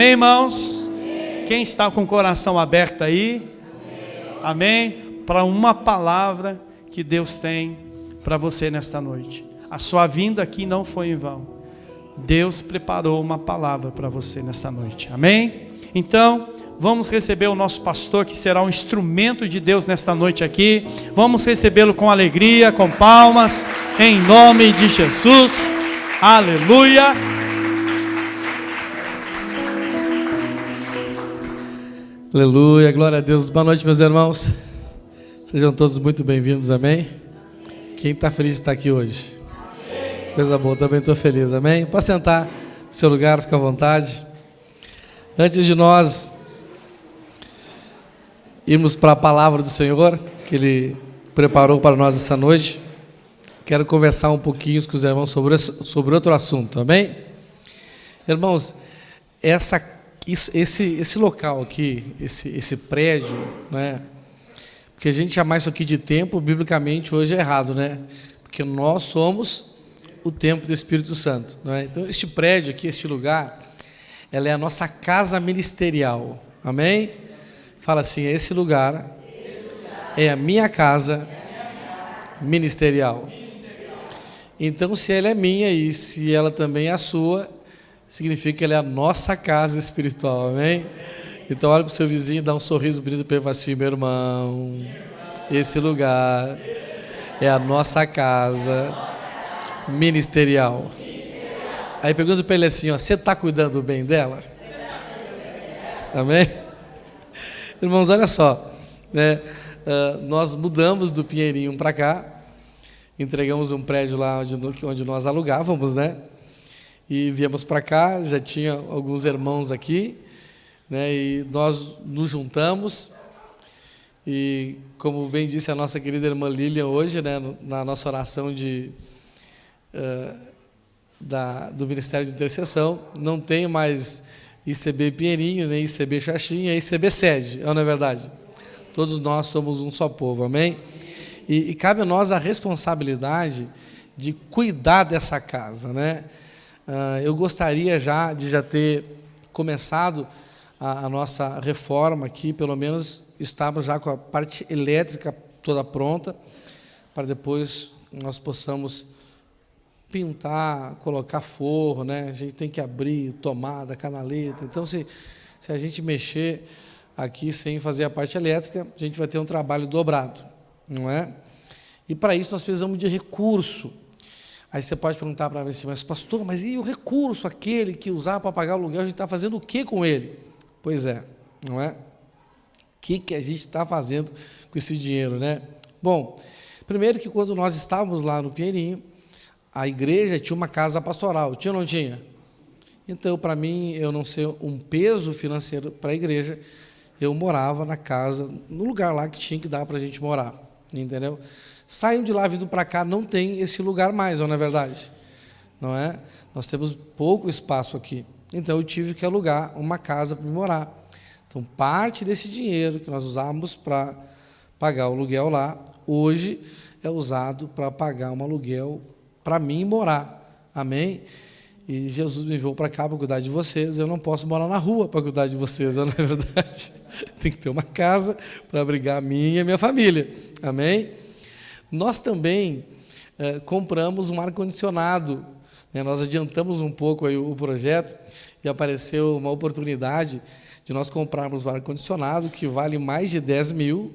Amém, irmãos? Quem está com o coração aberto aí? Amém? Para uma palavra que Deus tem para você nesta noite. A sua vinda aqui não foi em vão. Deus preparou uma palavra para você nesta noite. Amém? Então, vamos receber o nosso pastor, que será um instrumento de Deus nesta noite aqui. Vamos recebê-lo com alegria, com palmas, em nome de Jesus. Aleluia. Aleluia, glória a Deus. Boa noite, meus irmãos. Sejam todos muito bem-vindos, amém? Quem está feliz de estar aqui hoje? Amém. Coisa boa, também estou feliz, amém? Pode sentar no seu lugar, fica à vontade. Antes de nós irmos para a palavra do Senhor, que Ele preparou para nós essa noite, quero conversar um pouquinho com os irmãos sobre outro assunto, amém? Irmãos, esse local aqui, esse prédio, né? Porque a gente chamar isso aqui de templo, biblicamente hoje é errado, né? Porque nós somos o templo do Espírito Santo, não é? Então, este prédio aqui, este lugar, ela é a nossa casa ministerial, amém? Fala assim, esse lugar é a minha casa ministerial. Então, se ela é minha e se ela também é a sua, significa que ela é a nossa casa espiritual, amém? Então olha para o seu vizinho e dá um sorriso bonito para ele e fala assim, meu irmão, esse lugar é a nossa casa ministerial. Aí pergunta para ele assim, ó, você está cuidando bem dela? Amém? Irmãos, olha só, né? Nós mudamos do Pinheirinho para cá, entregamos um prédio lá onde nós alugávamos, né? E viemos para cá, já tinha alguns irmãos aqui, né, e nós nos juntamos, e como bem disse a nossa querida irmã Lilian hoje, né, na nossa oração do Ministério de Intercessão, não tem mais ICB Pinheirinho, nem ICB Xaxim, é ICB Sede, não é verdade? Todos nós somos um só povo, amém? E cabe a nós a responsabilidade de cuidar dessa casa, né? Eu gostaria de ter começado a nossa reforma aqui, pelo menos estamos já com a parte elétrica toda pronta, para depois nós possamos pintar, colocar forro, né? A gente tem que abrir tomada, canaleta. Então, se a gente mexer aqui sem fazer a parte elétrica, a gente vai ter um trabalho dobrado, não é? E para isso nós precisamos de recurso. Aí você pode perguntar para mim assim, mas pastor, mas e o recurso, aquele que usar para pagar o aluguel, a gente está fazendo o que com ele? Pois é, não é? O que a gente está fazendo com esse dinheiro, né? Bom, primeiro que quando nós estávamos lá no Pinheirinho, a igreja tinha uma casa pastoral, tinha ou não tinha? Então, para mim, eu não ser um peso financeiro para a igreja, eu morava na casa, no lugar lá que tinha que dar para a gente morar, entendeu? Saindo de lá, vindo para cá, não tem esse lugar mais, não é verdade? Não é? Nós temos pouco espaço aqui. Então, eu tive que alugar uma casa para morar. Então, parte desse dinheiro que nós usávamos para pagar o aluguel lá, hoje é usado para pagar um aluguel para mim morar. Amém? E Jesus me enviou para cá para cuidar de vocês. Eu não posso morar na rua para cuidar de vocês, não é verdade? Tem que ter uma casa para abrigar a minha e a minha família. Amém? Nós também compramos um ar-condicionado, né? Nós adiantamos um pouco aí o projeto e apareceu uma oportunidade de nós comprarmos um ar-condicionado que vale mais de 10 mil.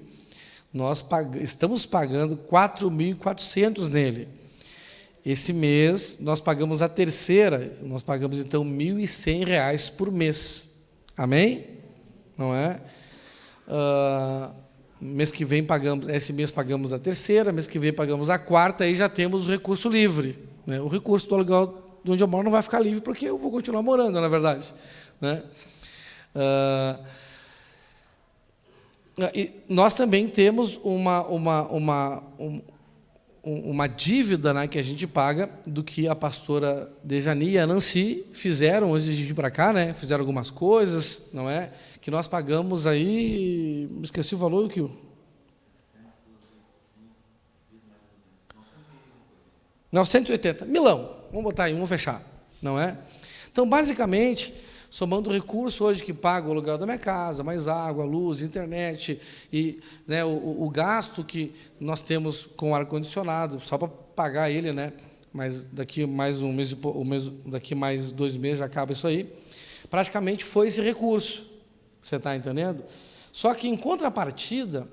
Nós estamos pagando 4.400 nele. Esse mês nós pagamos a terceira, nós pagamos então R$ 1.100 por mês. Amém? Não é? Mês que vem esse mês pagamos a terceira, mês que vem pagamos a quarta, aí já temos o recurso livre, né? O recurso do aluguel de onde eu moro não vai ficar livre, porque eu vou continuar morando, na verdade, né? E nós também temos uma dívida, né, que a gente paga do que a pastora Dejani e a Nancy fizeram antes de vir para cá, né? Fizeram algumas coisas, não é? Que nós pagamos aí, esqueci o valor, o que? 980, milão, vamos botar aí, vamos fechar, não é? Então, basicamente, somando o recurso hoje que paga o aluguel da minha casa, mais água, luz, internet, e né, o gasto que nós temos com o ar-condicionado, só para pagar ele, né? Mas daqui mais daqui mais 2 meses já acaba isso aí. Praticamente foi esse recurso, você está entendendo? Só que em contrapartida,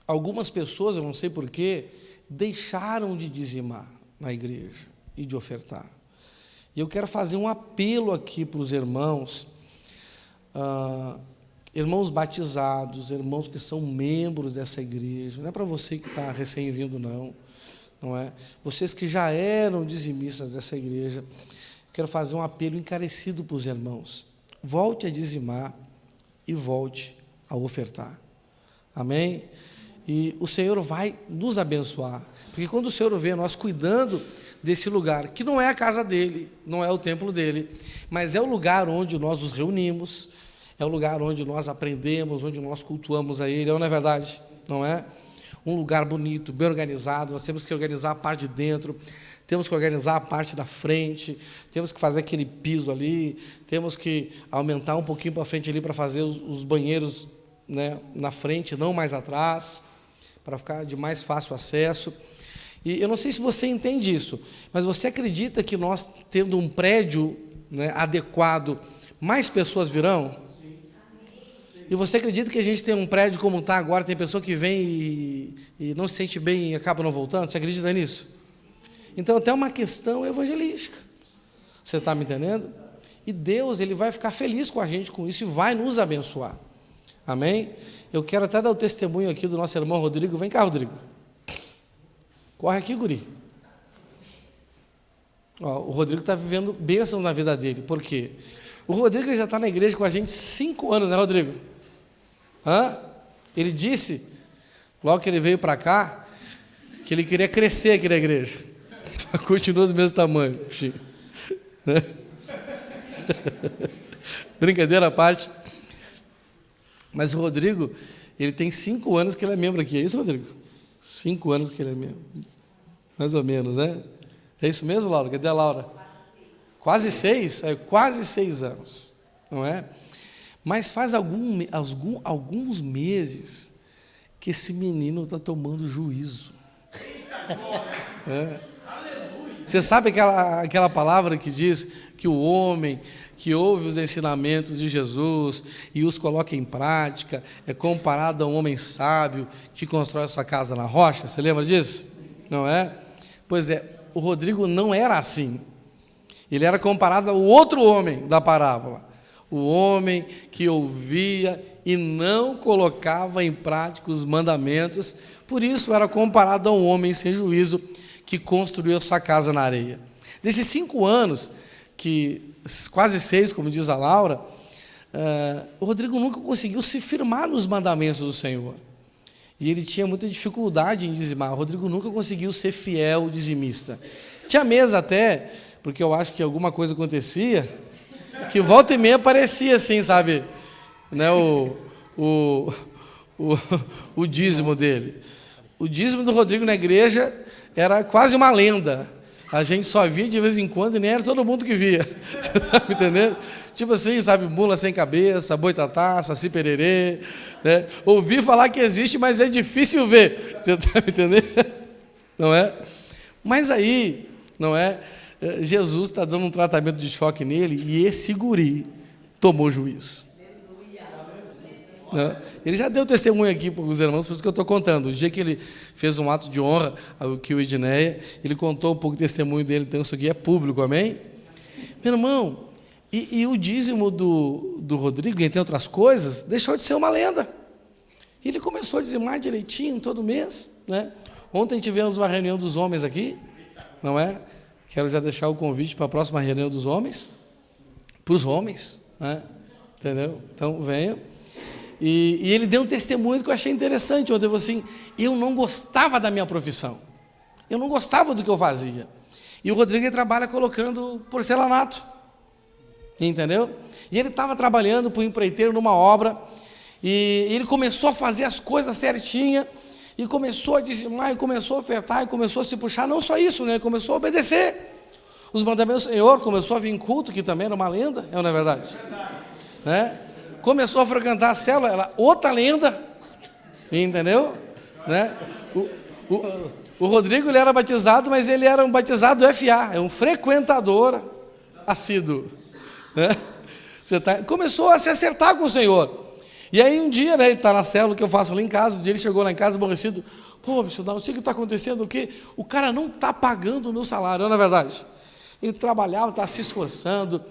algumas pessoas, eu não sei porquê, deixaram de dizimar na igreja e de ofertar. E eu quero fazer um apelo aqui para os irmãos, irmãos batizados, irmãos que são membros dessa igreja, não é para você que está recém-vindo, não é? Vocês que já eram dizimistas dessa igreja, eu quero fazer um apelo encarecido para os irmãos. Volte a dizimar e volte a ofertar. Amém? E o Senhor vai nos abençoar, porque quando o Senhor vê nós cuidando desse lugar, que não é a casa dele, não é o templo dele, mas é o lugar onde nós nos reunimos, é o lugar onde nós aprendemos, onde nós cultuamos a ele, não é verdade? Não é? Um lugar bonito, bem organizado, nós temos que organizar a parte de dentro, temos que organizar a parte da frente, temos que fazer aquele piso ali, temos que aumentar um pouquinho para frente ali para fazer os banheiros, né, na frente, não mais atrás, para ficar de mais fácil acesso. E eu não sei se você entende isso, mas você acredita que nós, tendo um prédio, né, adequado, mais pessoas virão? E você acredita que a gente tem um prédio como está agora, tem pessoa que vem e não se sente bem e acaba não voltando? Você acredita nisso? Então, até uma questão evangelística. Você está me entendendo? E Deus, Ele vai ficar feliz com a gente com isso e vai nos abençoar. Amém? Eu quero até dar o testemunho aqui do nosso irmão Rodrigo. Vem cá, Rodrigo. Corre aqui, guri. Ó, o Rodrigo está vivendo bênçãos na vida dele. Por quê? O Rodrigo ele já está na igreja com a gente 5 anos, né, Rodrigo? Ele disse, logo que ele veio para cá, que ele queria crescer aqui na igreja. Continua do mesmo tamanho. Brincadeira à parte. Mas o Rodrigo, ele tem 5 anos que ele é membro aqui. É isso, Rodrigo? 5 anos que ele é membro. Mais ou menos, né? É isso mesmo, Laura? Cadê a Laura? Quase 6? É, quase 6 anos. Não é? Mas faz alguns meses que esse menino está tomando juízo. É. Você sabe aquela palavra que diz que o homem que ouve os ensinamentos de Jesus e os coloca em prática é comparado a um homem sábio que constrói a sua casa na rocha? Você lembra disso? Não é? Pois é, o Rodrigo não era assim. Ele era comparado ao outro homem da parábola. O homem que ouvia e não colocava em prática os mandamentos, por isso era comparado a um homem sem juízo que construiu a sua casa na areia. Desses 5 anos, quase 6, como diz a Laura, o Rodrigo nunca conseguiu se firmar nos mandamentos do Senhor. E ele tinha muita dificuldade em dizimar. O Rodrigo nunca conseguiu ser fiel dizimista. Tinha mesa até, porque eu acho que alguma coisa acontecia, que volta e meia parecia assim, sabe, né, o dízimo dele. O dízimo do Rodrigo na igreja era quase uma lenda. A gente só via de vez em quando e nem era todo mundo que via. Você está me entendendo? Tipo assim, sabe, mula sem cabeça, boitatá, saci pererê, né? Ouvi falar que existe, mas é difícil ver. Você está me entendendo? Não é? Mas aí, não é? Jesus está dando um tratamento de choque nele e esse guri tomou juízo. Ele já deu testemunho aqui para os irmãos, por isso que eu estou contando. O dia que ele fez um ato de honra, que o Edneia, ele contou um pouco do testemunho dele, então isso aqui é público, amém? Meu irmão, e o dízimo do Rodrigo, entre outras coisas, deixou de ser uma lenda. E ele começou a dizimar direitinho todo mês, né? Ontem tivemos uma reunião dos homens aqui, não é? Quero já deixar o convite para a próxima reunião dos homens, para os homens, né? Entendeu? Então, venham. E ele deu um testemunho que eu achei interessante. Ontem ele falou assim, eu não gostava da minha profissão. Eu não gostava do que eu fazia. E o Rodrigo trabalha colocando porcelanato. Entendeu? E ele estava trabalhando para o empreiteiro numa obra. E ele começou a fazer as coisas certinhas. E começou a dizimar, e começou a ofertar, e começou a se puxar. Não só isso, né? Ele começou a obedecer. os mandamentos do Senhor, começou a vir em culto, que também era uma lenda, não é verdade? Né? Começou a frequentar a célula, ela, outra lenda, entendeu? Né? O Rodrigo, ele era batizado, mas ele era um batizado FA, é um frequentador assíduo. Né? Começou a se acertar com o Senhor. E aí um dia, né, ele está na célula que eu faço lá em casa, um dia ele chegou lá em casa aborrecido, pô, missionário, não sei o que está acontecendo, o quê? O cara não está pagando o meu salário, não é verdade? Ele trabalhava, estava se esforçando,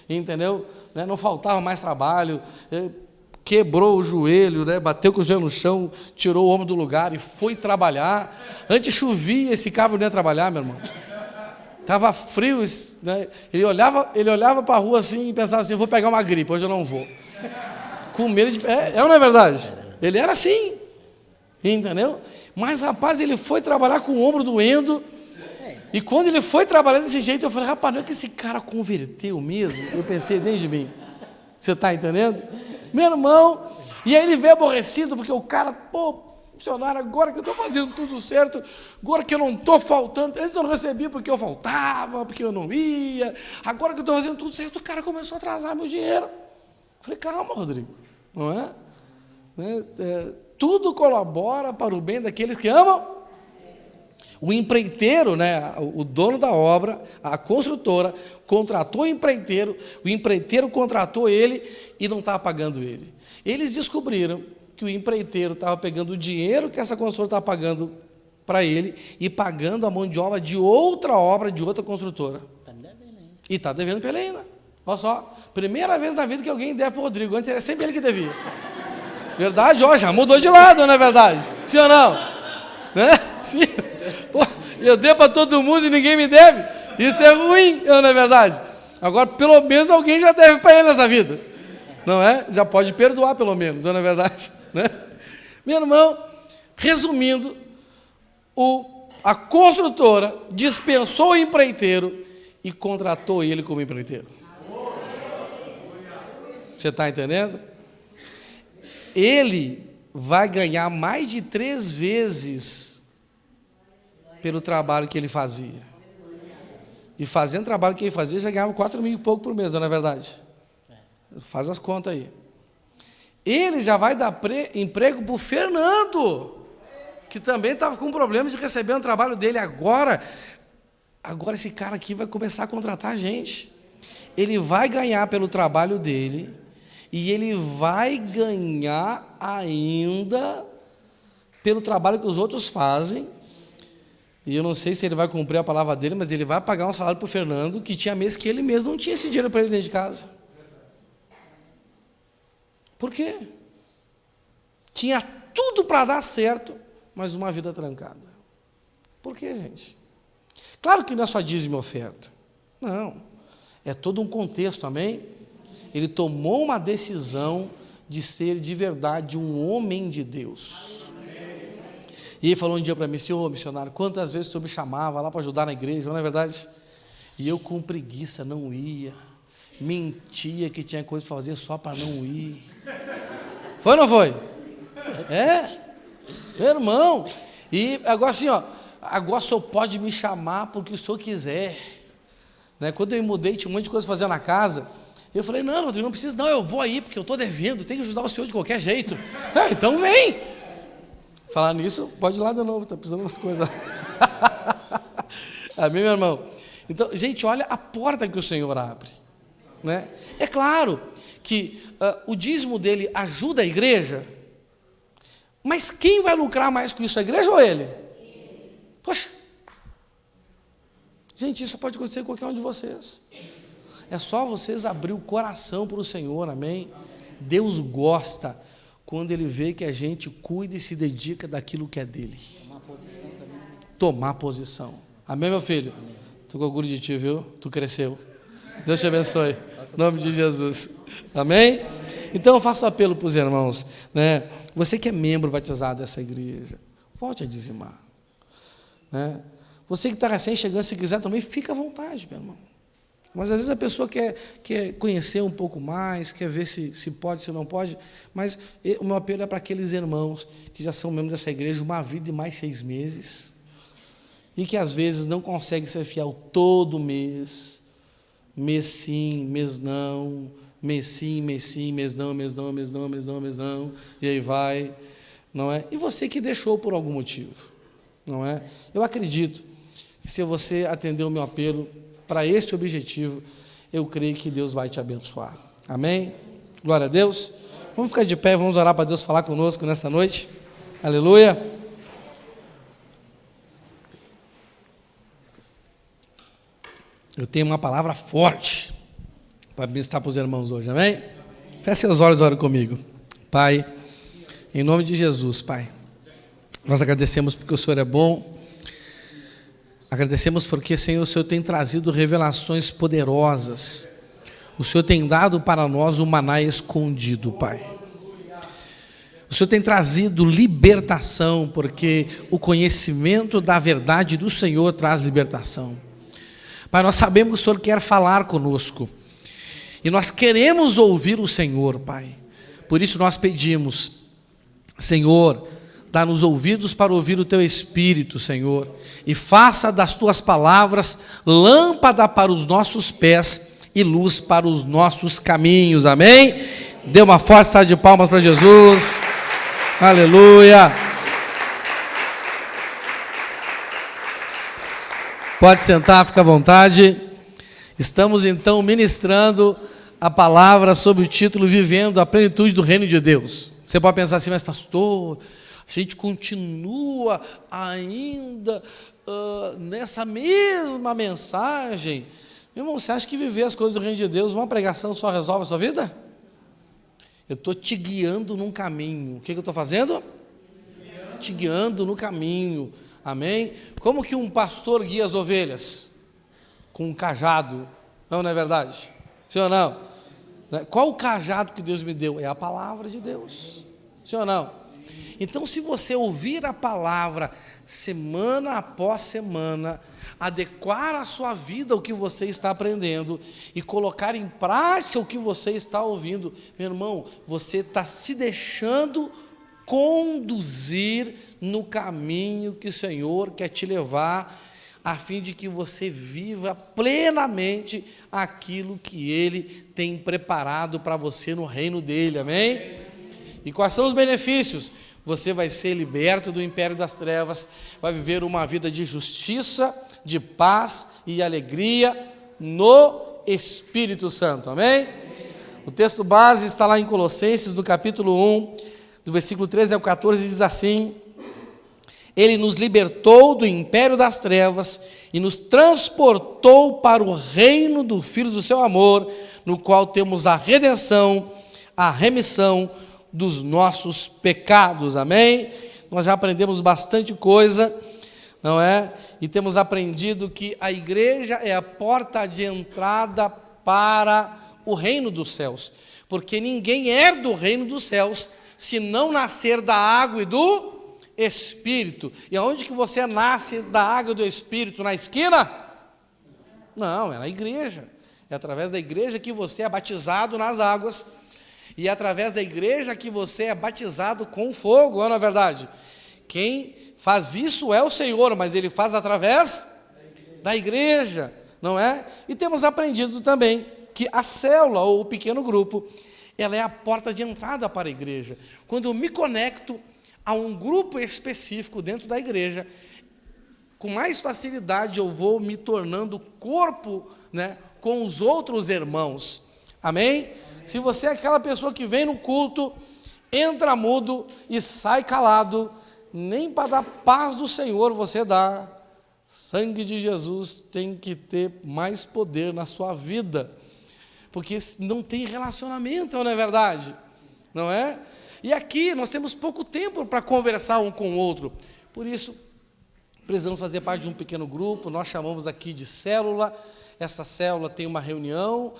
entendeu? Né? Não faltava mais trabalho, quebrou o joelho, né? Bateu com o joelho no chão, tirou o ombro do lugar e foi trabalhar. Antes chovia, esse cabra não ia trabalhar, meu irmão. Estava frio, né? Ele olhava para a rua assim e pensava assim, vou pegar uma gripe, hoje eu não vou. Com medo de... ou não é verdade? Ele era assim, entendeu? Mas, rapaz, ele foi trabalhar com o ombro doendo, e quando ele foi trabalhar desse jeito, eu falei, rapaz, não é que esse cara converteu mesmo? Eu pensei dentro de mim. Você está entendendo? Meu irmão, e aí ele veio aborrecido, porque o cara, pô, missionário, agora que eu estou fazendo tudo certo, agora que eu não estou faltando, eles não recebiam porque eu faltava, porque eu não ia, agora que eu estou fazendo tudo certo, o cara começou a atrasar meu dinheiro. Eu falei, calma, Rodrigo, não é? Tudo colabora para o bem daqueles que amam. O empreiteiro, né, o dono da obra, a construtora, contratou o empreiteiro contratou ele e não estava pagando ele. Eles descobriram que o empreiteiro estava pegando o dinheiro que essa construtora estava pagando para ele e pagando a mão de obra de outra obra, de outra construtora. E está devendo para ele ainda. Olha só, primeira vez na vida que alguém deve para o Rodrigo, antes era sempre ele que devia. Verdade? Ó, já mudou de lado, não é verdade? Sim ou não? Né? Sim. Pô, eu devo para todo mundo e ninguém me deve. Isso é ruim, não é verdade? Agora, pelo menos alguém já deve para ele nessa vida. Não é? Já pode perdoar, pelo menos, não é verdade? Né? Meu irmão, resumindo, a construtora dispensou o empreiteiro e contratou ele como empreiteiro. Você está entendendo? Ele vai ganhar mais de 3 vezes pelo trabalho que ele fazia. E fazendo o trabalho que ele fazia, já ganhava 4 mil e pouco por mês, não é verdade? Faz as contas aí. Ele já vai dar emprego para o Fernando, que também estava com problema de receber um trabalho dele agora. Agora esse cara aqui vai começar a contratar a gente. Ele vai ganhar pelo trabalho dele. E ele vai ganhar ainda pelo trabalho que os outros fazem. E eu não sei se ele vai cumprir a palavra dele, mas ele vai pagar um salário para o Fernando, que tinha mês que ele mesmo não tinha esse dinheiro para ele dentro de casa. Por quê? Tinha tudo para dar certo, mas uma vida trancada. Por quê, gente? Claro que não é só dízimo e oferta. Não. É todo um contexto, amém? Ele tomou uma decisão de ser de verdade um homem de Deus. E ele falou um dia para mim, senhor missionário, quantas vezes o senhor me chamava lá para ajudar na igreja, não é verdade? E eu com preguiça não ia, mentia que tinha coisa para fazer só para não ir. Foi ou não foi? Meu irmão. E agora assim, ó, agora o senhor pode me chamar porque o senhor quiser. Né? Quando eu me mudei, tinha um monte de coisa para fazer na casa. Eu falei, não, Rodrigo, não precisa não, eu vou aí, porque eu estou devendo, tenho que ajudar o senhor de qualquer jeito. Então vem. Falar nisso, pode ir lá de novo, está precisando de umas coisas. Amém, meu irmão? Então, gente, olha a porta que o Senhor abre. Né? É claro que o dízimo dele ajuda a igreja, mas quem vai lucrar mais com isso, a igreja ou ele? Poxa, gente, isso pode acontecer com qualquer um de vocês. É só vocês abrir o coração para o Senhor, amém? Deus gosta quando Ele vê que a gente cuida e se dedica daquilo que é dele. Tomar posição também. Tomar posição. Amém, meu filho? Estou com orgulho de ti, viu? Tu cresceu. Deus te abençoe. Em nome de Jesus. Amém? Então eu faço apelo para os irmãos, né? Você que é membro batizado dessa igreja, volte a dizimar. Né? Você que está recém chegando, se quiser também, fica à vontade, meu irmão. Mas às vezes a pessoa quer conhecer um pouco mais, quer ver se pode, se não pode, mas o meu apelo é para aqueles irmãos que já são membros dessa igreja uma vida e mais 6 meses, e que às vezes não consegue ser fiel todo mês, mês sim, mês não, mês sim, mês não, mês não, mês não, mês não, mês não, e aí vai, não é? E você que deixou por algum motivo, não é? Eu acredito que se você atender o meu apelo para esse objetivo, eu creio que Deus vai te abençoar. Amém? Glória a Deus. Vamos ficar de pé, vamos orar para Deus falar conosco nesta noite. Aleluia. Eu tenho uma palavra forte para ministrar para os irmãos hoje, amém? Feche seus olhos e ore comigo. Pai, em nome de Jesus, Pai, nós agradecemos porque o Senhor é bom, agradecemos porque, Senhor, o Senhor tem trazido revelações poderosas, o Senhor tem dado para nós o maná escondido, Pai. O Senhor tem trazido libertação, porque o conhecimento da verdade do Senhor traz libertação. Pai, nós sabemos que o Senhor quer falar conosco, e nós queremos ouvir o Senhor, Pai. Por isso nós pedimos, Senhor, dá-nos ouvidos para ouvir o Teu Espírito, Senhor, e faça das Tuas palavras lâmpada para os nossos pés e luz para os nossos caminhos, amém? Dê uma forte salva de palmas para Jesus, aleluia. Pode sentar, fica à vontade. Estamos então ministrando a palavra sob o título Vivendo a Plenitude do Reino de Deus. Você pode pensar assim, mas pastor, a gente continua ainda nessa mesma mensagem. Meu irmão, você acha que viver as coisas do Reino de Deus, uma pregação só resolve a sua vida? Eu estou te guiando num caminho. O que eu estou fazendo? Te guiando no caminho. Amém? Como que um pastor guia as ovelhas? Com um cajado. Não é verdade? Sim ou não? Qual o cajado que Deus me deu? É a palavra de Deus. Sim ou não? Então, se você ouvir a palavra semana após semana, adequar a sua vida ao que você está aprendendo e colocar em prática o que você está ouvindo, meu irmão, você está se deixando conduzir no caminho que o Senhor quer te levar, a fim de que você viva plenamente aquilo que Ele tem preparado para você no reino dEle, amém? E quais são os benefícios? Você vai ser liberto do império das trevas, vai viver uma vida de justiça, de paz e alegria no Espírito Santo, amém? O texto base está lá em Colossenses, no capítulo 1, do versículo 13 ao 14, diz assim: Ele nos libertou do império das trevas e nos transportou para o reino do Filho do seu amor, no qual temos a redenção, a remissão dos nossos pecados, amém? Nós já aprendemos bastante coisa, não é? E temos aprendido que a igreja é a porta de entrada para o reino dos céus, porque ninguém é do reino dos céus se não nascer da água e do Espírito. E aonde que você nasce da água e do Espírito? Na esquina? Não, é na igreja. É através da igreja que você é batizado nas águas, e é através da igreja que você é batizado com fogo, não é verdade? Quem faz isso é o Senhor, mas Ele faz através da igreja, não é? E temos aprendido também que a célula, ou o pequeno grupo, ela é a porta de entrada para a igreja. Quando eu me conecto a um grupo específico dentro da igreja, com mais facilidade eu vou me tornando corpo, né, com os outros irmãos, amém? Se você é aquela pessoa que vem no culto, entra mudo e sai calado, nem para dar paz do Senhor você dá. Sangue de Jesus tem que ter mais poder na sua vida, porque não tem relacionamento, não é verdade? Não é? E aqui nós temos pouco tempo para conversar um com o outro, por isso precisamos fazer parte de um pequeno grupo. Nós chamamos aqui de célula. Essa célula tem uma reunião,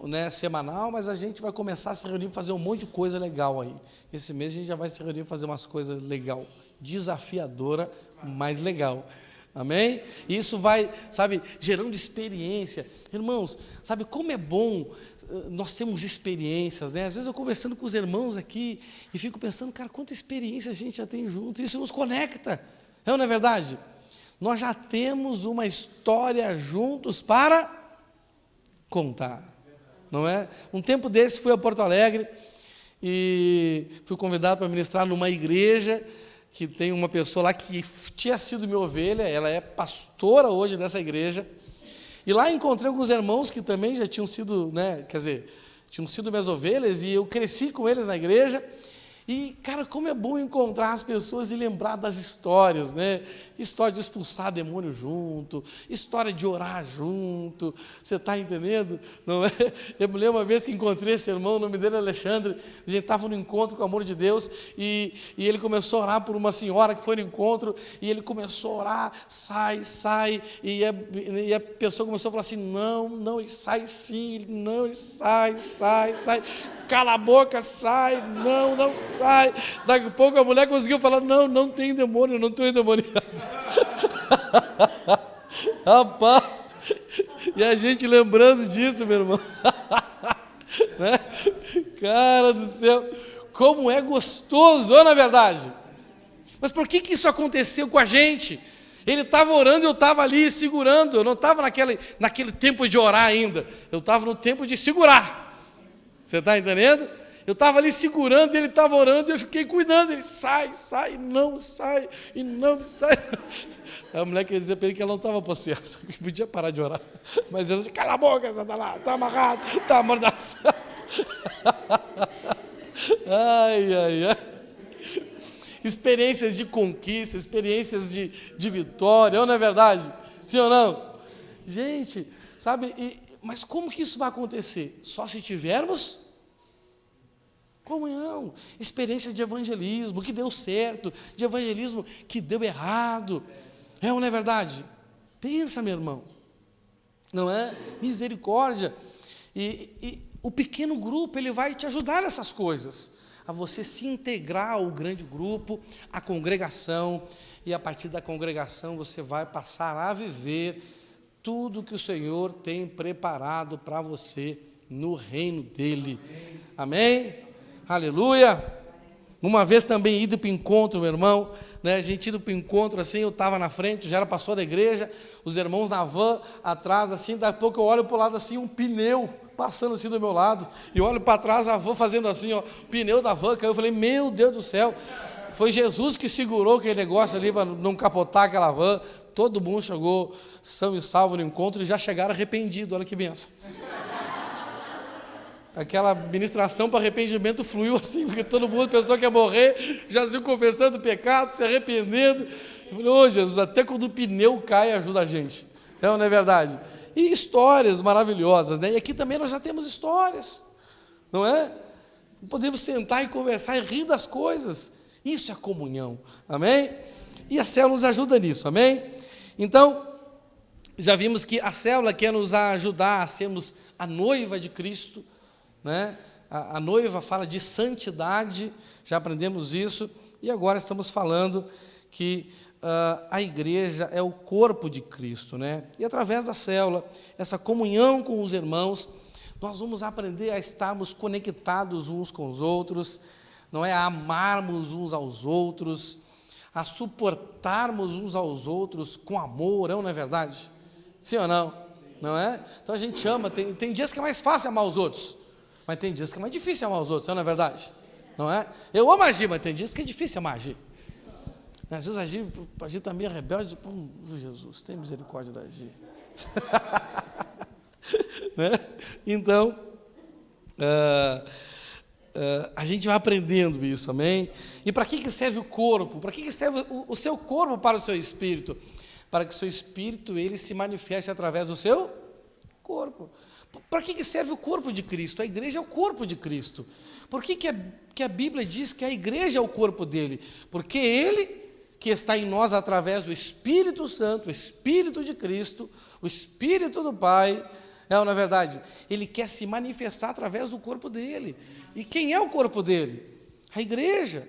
né, semanal, mas a gente vai começar a se reunir para fazer um monte de coisa legal aí. Esse mês a gente já vai se reunir para fazer umas coisas legal, desafiadora, mas legal. Amém? E isso vai, sabe, gerando experiência. Irmãos, sabe como é bom nós temos experiências, né? Às vezes eu conversando com os irmãos aqui e fico pensando, cara, quanta experiência a gente já tem junto. Isso nos conecta, não é verdade? nós já temos uma história juntos para contar, não é? Um tempo desse fui a Porto Alegre e fui convidado para ministrar numa igreja que tem uma pessoa lá que tinha sido minha ovelha, ela é pastora hoje dessa igreja, e lá encontrei alguns irmãos que também já tinham sido, né, quer dizer, tinham sido minhas ovelhas, e eu cresci com eles na igreja. E, cara, como é bom encontrar as pessoas e lembrar das histórias, né? História de expulsar demônio junto, história de orar junto, você está entendendo? Não é? Eu me lembro uma vez que encontrei esse irmão, o nome dele é Alexandre, a gente estava no encontro com o amor de Deus, e ele começou a orar por uma senhora que foi no encontro, e ele começou a orar, sai, e a pessoa começou a falar assim, não, ele sai sim, não, ele sai, cala a boca, sai, não sai. Daqui a pouco a mulher conseguiu falar, não tem demônio, não estou endemoniado. Rapaz, e a gente lembrando disso, meu irmão. Né? Cara do céu, como é gostoso, ou na verdade? Mas por que isso aconteceu com a gente? Ele estava orando e eu estava ali segurando, eu não estava naquele tempo de orar ainda, eu estava no tempo de segurar. Você está entendendo? Eu estava ali segurando, ele estava orando, e eu fiquei cuidando. Ele sai, não sai. A mulher queria dizer para ele que ela não estava possessa, que podia parar de orar. Mas ele disse, cala a boca, Satanás, está amarrado, está amordaçado. Ai. Experiências de conquista, experiências de vitória, não é verdade? Sim ou não? Gente, sabe, mas como que isso vai acontecer? Só se tivermos comunhão, experiência de evangelismo que deu certo, de evangelismo que deu errado. É ou não é verdade? Pensa, meu irmão. Não é? Misericórdia. E o pequeno grupo, ele vai te ajudar nessas coisas, a você se integrar ao grande grupo, à congregação, e a partir da congregação você vai passar a viver tudo que o Senhor tem preparado para você no reino dEle. Amém? Aleluia! Uma vez também ido para o encontro, meu irmão, né, a gente indo para o encontro assim, eu estava na frente, já era pastor da igreja, os irmãos na van, atrás assim, daqui a pouco eu olho para o lado assim, um pneu passando assim do meu lado, e olho para trás, a van fazendo assim, ó, o pneu da van caiu, eu falei, meu Deus do céu, foi Jesus que segurou aquele negócio ali para não capotar aquela van. Todo mundo chegou são e salvo no encontro e já chegaram arrependidos, olha que benção. Aquela ministração para arrependimento fluiu assim, porque todo mundo pensou que ia morrer, já se viu confessando o pecado, se arrependendo. Eu falei, ô Jesus, até quando o pneu cai, ajuda a gente. Não é verdade? E histórias maravilhosas, né? E aqui também nós já temos histórias, não é? Podemos sentar e conversar e rir das coisas. Isso é comunhão, amém? E a célula nos ajuda nisso, amém? Então, já vimos que a célula quer nos ajudar a sermos a noiva de Cristo, né? A noiva fala de santidade, já aprendemos isso, e agora estamos falando que a igreja é o corpo de Cristo, né? E através da célula, essa comunhão com os irmãos, nós vamos aprender a estarmos conectados uns com os outros, não é? A amarmos uns aos outros, a suportarmos uns aos outros com amor, não é verdade? Sim ou não? Não é? Então a gente ama, tem dias que é mais fácil amar os outros, mas tem dias que é mais difícil amar os outros, não é verdade? Não é? Eu amo a Gi, mas tem dias que é difícil amar a Gi. Às vezes a Gi também é rebelde, Jesus, tem misericórdia da Gi. Né? Então, a gente vai aprendendo isso, amém? E para que serve o corpo? Para que serve o seu corpo para o seu espírito? Para que o seu espírito ele se manifeste através do seu corpo. Para que serve o corpo de Cristo? A igreja é o corpo de Cristo. Por que a Bíblia diz que a igreja é o corpo dele? Porque ele que está em nós através do Espírito Santo, o Espírito de Cristo, o Espírito do Pai, não é verdade? Ele quer se manifestar através do corpo dele. E quem é o corpo dele? A igreja.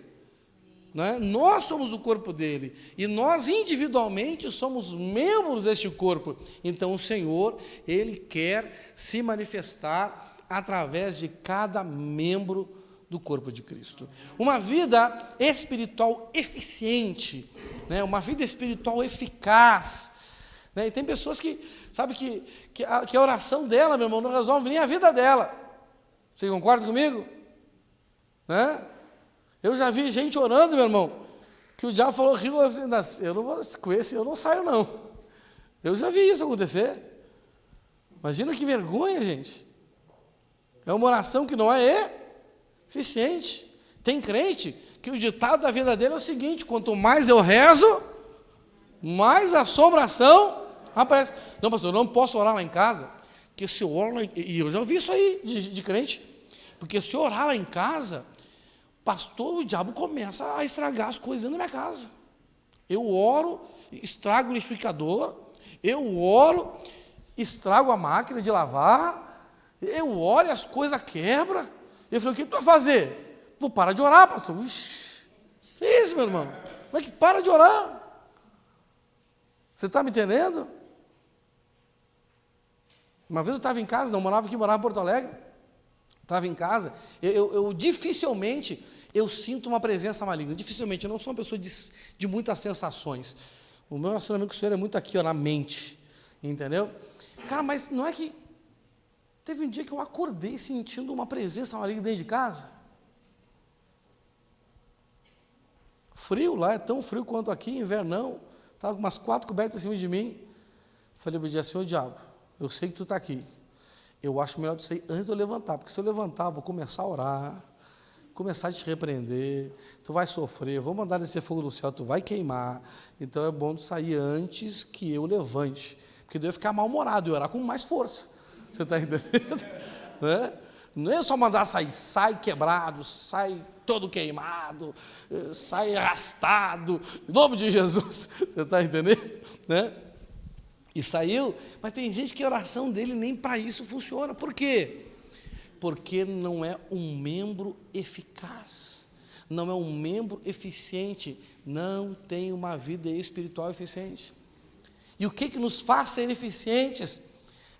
Não é? Nós somos o corpo dele. E nós individualmente somos membros deste corpo. Então o Senhor, ele quer se manifestar através de cada membro do corpo de Cristo. Uma vida espiritual eficiente, né? Uma vida espiritual eficaz. Né? E tem pessoas que, sabe, que a oração dela, meu irmão, não resolve nem a vida dela. Você concorda comigo? Né? Eu já vi gente orando, meu irmão, que o diabo falou, Rio, eu não vou com esse, eu não saio não. Eu já vi isso acontecer. Imagina que vergonha, gente. É uma oração que não é eficiente. Tem crente que o ditado da vida dele é o seguinte: quanto mais eu rezo, mais assombração aparece. Não, pastor, eu não posso orar lá em casa, porque se eu oro lá, e eu já ouvi isso aí de crente, porque se eu orar lá em casa, pastor, o diabo começa a estragar as coisas dentro da minha casa. Eu oro, estrago o liquidificador, eu oro, estrago a máquina de lavar, eu oro e as coisas quebram. Eu falei, o que tu vai fazer? Vou parar de orar, pastor. Ixi, que isso, meu irmão? Como é que para de orar? Você está me entendendo? Uma vez eu estava em casa, não morava aqui, morava em Porto Alegre. Estava em casa, eu dificilmente eu sinto uma presença maligna. Dificilmente, eu não sou uma pessoa de muitas sensações. O meu relacionamento com o Senhor é muito aqui, ó, na mente. Entendeu? Cara, mas não é que... Teve um dia que eu acordei sentindo uma presença maligna dentro de casa. Frio lá, é tão frio quanto aqui, invernão. Estava com umas 4 cobertas em cima de mim. Falei, eu disse, Senhor diabo, eu sei que tu está aqui. Eu acho melhor tu sair antes de eu levantar, porque se eu levantar, eu vou começar a orar, começar a te repreender, tu vai sofrer, eu vou mandar descer fogo do céu, tu vai queimar. Então é bom tu sair antes que eu levante, porque daí eu ficar mal-humorado e orar com mais força. Você está entendendo? Né? Não é só mandar sair, sai quebrado, sai todo queimado, sai arrastado, em nome de Jesus. Você está entendendo? Né? E saiu, mas tem gente que a oração dele nem para isso funciona. Por quê? Porque não é um membro eficaz, não é um membro eficiente, não tem uma vida espiritual eficiente. E o que nos faz ser eficientes?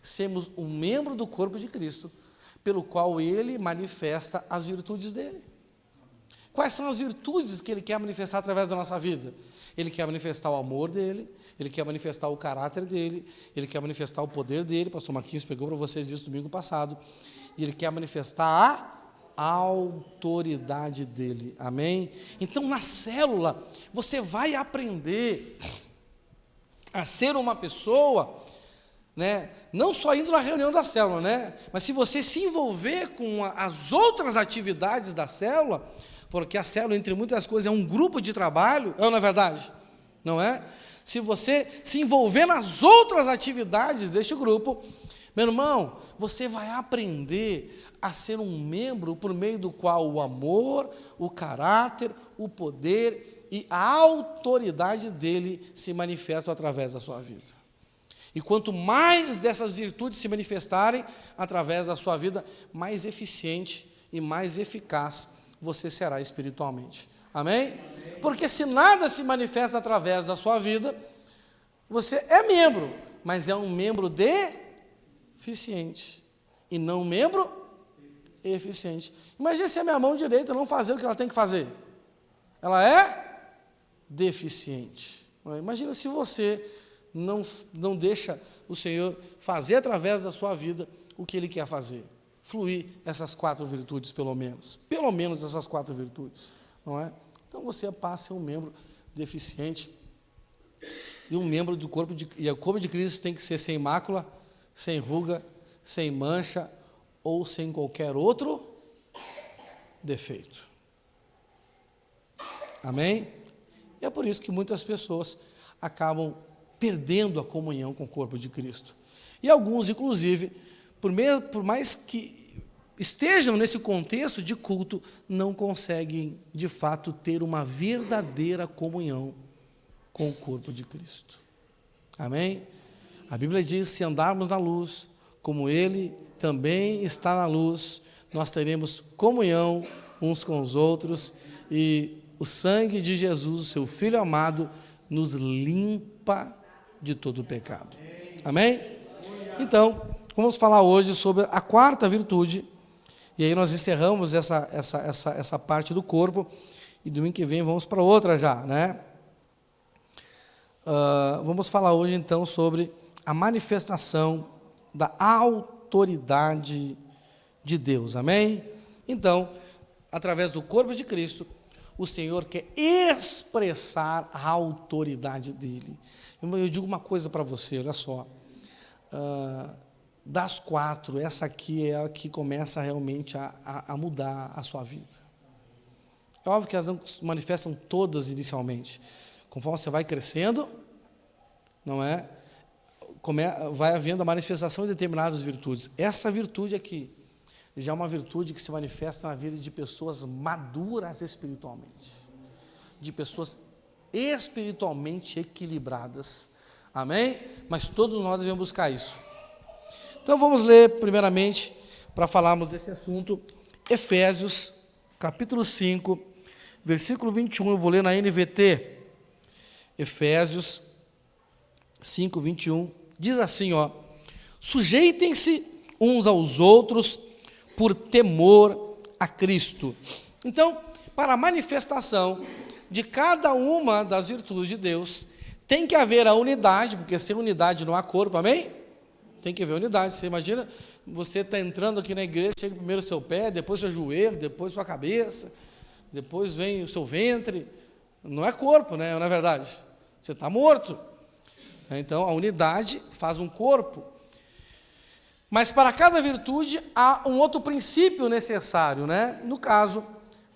Sermos um membro do corpo de Cristo, pelo qual Ele manifesta as virtudes dEle. Quais são as virtudes que Ele quer manifestar através da nossa vida? Ele quer manifestar o amor dEle, Ele quer manifestar o caráter dEle, Ele quer manifestar o poder dEle. Pastor Marquinhos pegou para vocês isso domingo passado. E Ele quer manifestar a autoridade dEle. Amém? Então, na célula, você vai aprender a ser uma pessoa, né, não só indo na reunião da célula, né, mas se você se envolver com as outras atividades da célula, porque a célula, entre muitas coisas, é um grupo de trabalho, não é verdade? Não é? Se você se envolver nas outras atividades deste grupo, meu irmão, você vai aprender a ser um membro por meio do qual o amor, o caráter, o poder e a autoridade dele se manifestam através da sua vida. E quanto mais dessas virtudes se manifestarem através da sua vida, mais eficiente e mais eficaz você será espiritualmente. Amém? Porque se nada se manifesta através da sua vida, você é membro, mas é um membro deficiente e não um membro eficiente. Imagina se a minha mão direita não fazer o que ela tem que fazer. Ela é deficiente. Imagina se você não deixa o Senhor fazer através da sua vida o que Ele quer fazer. Fluir essas 4 virtudes, pelo menos essas 4 virtudes, não é? Então você passa a ser um membro deficiente e um membro do corpo e o corpo de Cristo tem que ser sem mácula, sem ruga, sem mancha ou sem qualquer outro defeito. Amém? E é por isso que muitas pessoas acabam perdendo a comunhão com o corpo de Cristo. E alguns, inclusive, por mais que estejam nesse contexto de culto, não conseguem, de fato, ter uma verdadeira comunhão com o corpo de Cristo. Amém? A Bíblia diz, se andarmos na luz, como Ele também está na luz, nós teremos comunhão uns com os outros, e o sangue de Jesus, o seu Filho amado, nos limpa de todo o pecado. Amém? Então, vamos falar hoje sobre a 4ª virtude, E aí nós encerramos essa parte do corpo, e domingo que vem vamos para outra já, né? Vamos falar hoje então sobre a manifestação da autoridade de Deus, amém? Então, através do corpo de Cristo, o Senhor quer expressar a autoridade dele. Eu digo uma coisa para você, olha só, das 4, essa aqui é a que começa realmente a mudar a sua vida. É óbvio que elas não se manifestam todas inicialmente. Conforme você vai crescendo, não é? Vai havendo a manifestação de determinadas virtudes. Essa virtude aqui já é uma virtude que se manifesta na vida de pessoas maduras espiritualmente, de pessoas espiritualmente equilibradas, amém? Mas todos nós devemos buscar isso. Então vamos ler primeiramente, para falarmos desse assunto, Efésios capítulo 5, versículo 21, eu vou ler na NVT, Efésios 5, 21, diz assim, ó: sujeitem-se uns aos outros por temor a Cristo. Então, para a manifestação de cada uma das virtudes de Deus, tem que haver a unidade, porque sem unidade não há corpo, amém? Tem que haver unidade. Você imagina, você está entrando aqui na igreja, chega primeiro o seu pé, depois o seu joelho, depois sua cabeça, depois vem o seu ventre. Não é corpo, né? Não é verdade? Você está morto. Então, a unidade faz um corpo. Mas para cada virtude há um outro princípio necessário, né? No caso,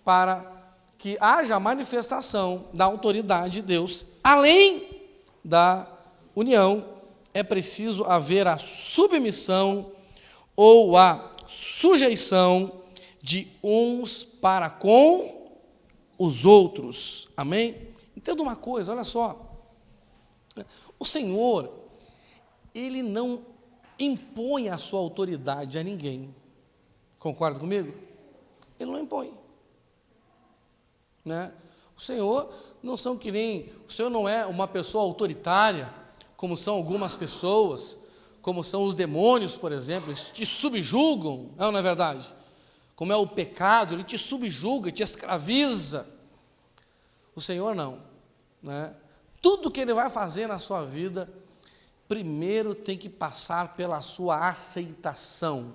para que haja a manifestação da autoridade de Deus, além da união, é preciso haver a submissão ou a sujeição de uns para com os outros. Amém? Entenda uma coisa, olha só. O Senhor, Ele não impõe a sua autoridade a ninguém. Concorda comigo? Ele não impõe. Né? O Senhor o Senhor não é uma pessoa autoritária, como são algumas pessoas, como são os demônios, por exemplo, eles te subjugam, não é verdade? Como é o pecado, ele te subjuga, te escraviza. O Senhor não, né? Tudo que Ele vai fazer na sua vida, primeiro tem que passar pela sua aceitação,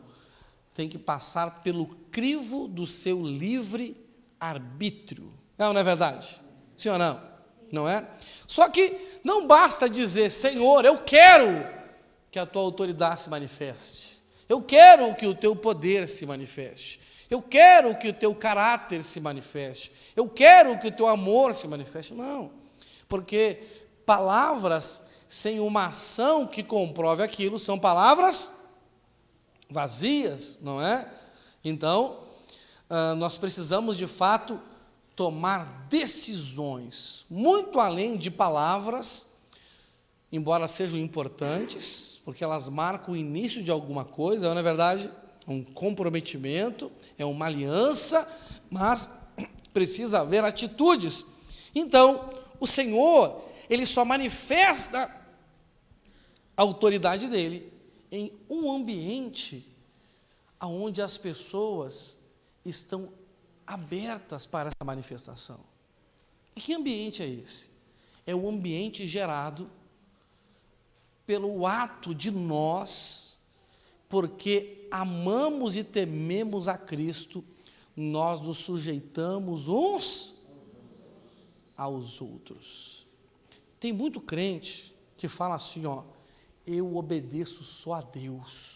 tem que passar pelo crivo do seu livre arbítrio. Não é verdade? Sim ou não? Não é? Só que não basta dizer, Senhor, eu quero que a tua autoridade se manifeste, eu quero que o teu poder se manifeste, eu quero que o teu caráter se manifeste, eu quero que o teu amor se manifeste. Não, porque palavras sem uma ação que comprove aquilo são palavras vazias, não é? Então, nós precisamos de fato tomar decisões, muito além de palavras, embora sejam importantes, porque elas marcam o início de alguma coisa, não é verdade? É um comprometimento, é uma aliança, mas precisa haver atitudes. Então, o Senhor, Ele só manifesta a autoridade dEle em um ambiente onde as pessoas estão abertas para essa manifestação. E que ambiente é esse? É o ambiente gerado pelo ato de nós, porque amamos e tememos a Cristo, nós nos sujeitamos uns aos outros. Tem muito crente que fala assim, ó, eu obedeço só a Deus.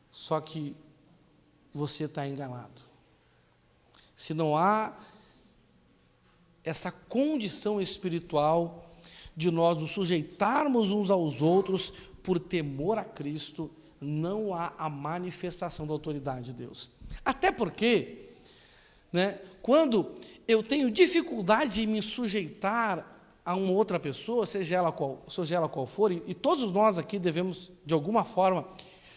Só que você está enganado. Se não há essa condição espiritual de nós nos sujeitarmos uns aos outros por temor a Cristo, não há a manifestação da autoridade de Deus. Até porque, né, quando eu tenho dificuldade de me sujeitar a uma outra pessoa, seja ela qual for, e todos nós aqui devemos, de alguma forma,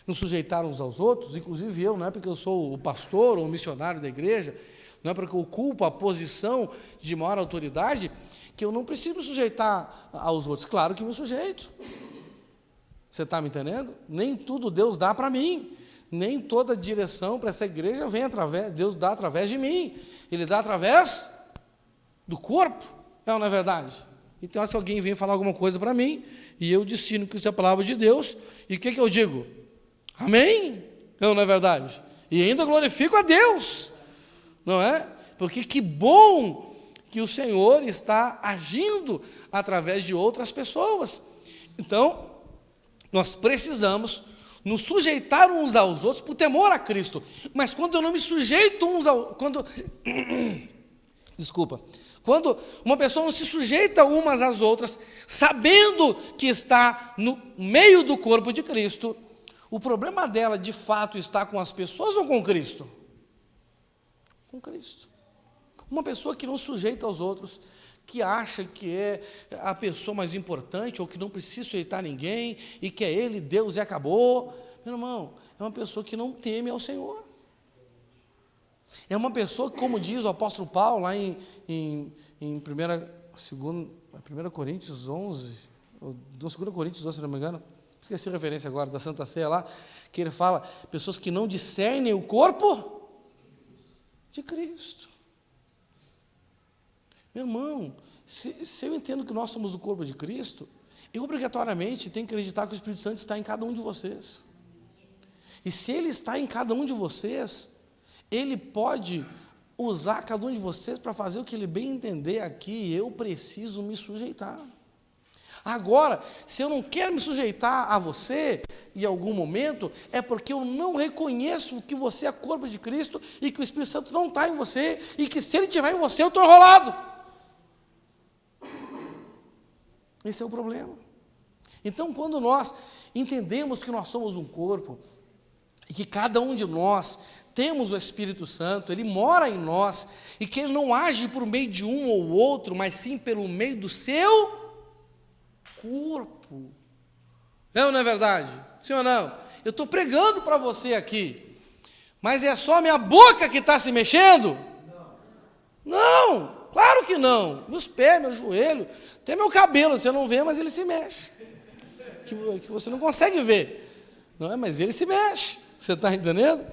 nos sujeitar uns aos outros, inclusive eu, não é porque eu sou o pastor ou o missionário da igreja, não é porque eu ocupo a posição de maior autoridade, que eu não preciso me sujeitar aos outros. Claro que me sujeito. Você está me entendendo? Nem tudo Deus dá para mim. nem toda direção para essa igreja vem através, Deus dá através de mim. Ele dá através do corpo, não é verdade? Então, se alguém vem falar alguma coisa para mim, e eu destino que isso é a palavra de Deus, e o que eu digo? Amém? Não é verdade? E ainda glorifico a Deus, não é? Porque que bom que o Senhor está agindo através de outras pessoas. Então, nós precisamos nos sujeitar uns aos outros por temor a Cristo. Mas quando eu não me sujeito uns aos... Quando uma pessoa não se sujeita umas às outras, sabendo que está no meio do corpo de Cristo, o problema dela, de fato, está com as pessoas ou com Cristo? Com Cristo. Uma pessoa que não sujeita aos outros, que acha que é a pessoa mais importante, ou que não precisa sujeitar ninguém, e que é Ele, Deus, e acabou. Meu irmão, é uma pessoa que não teme ao Senhor. É uma pessoa que, como diz o apóstolo Paulo, lá em 1 Coríntios 11, ou 2 Coríntios 12, se não me engano, esqueci a referência agora, da Santa Ceia lá, que ele fala, pessoas que não discernem o corpo de Cristo. Meu irmão, se eu entendo que nós somos o corpo de Cristo, eu obrigatoriamente tenho que acreditar que o Espírito Santo está em cada um de vocês. E se Ele está em cada um de vocês, Ele pode usar cada um de vocês para fazer o que Ele bem entender aqui. Eu preciso me sujeitar. Agora, se eu não quero me sujeitar a você, em algum momento, é porque eu não reconheço que você é corpo de Cristo e que o Espírito Santo não está em você, e que se Ele estiver em você, eu estou enrolado. Esse é o problema. Então, quando nós entendemos que nós somos um corpo, e que cada um de nós temos o Espírito Santo, Ele mora em nós, e que Ele não age por meio de um ou outro, mas sim pelo meio do seu corpo. Não é verdade? Sim ou não? Eu estou pregando para você aqui, mas é só a minha boca que está se mexendo? Não, claro que não. Meus pés, meu joelho, até meu cabelo, você não vê, mas ele se mexe. Que você não consegue ver, não é? Mas ele se mexe. Você está entendendo?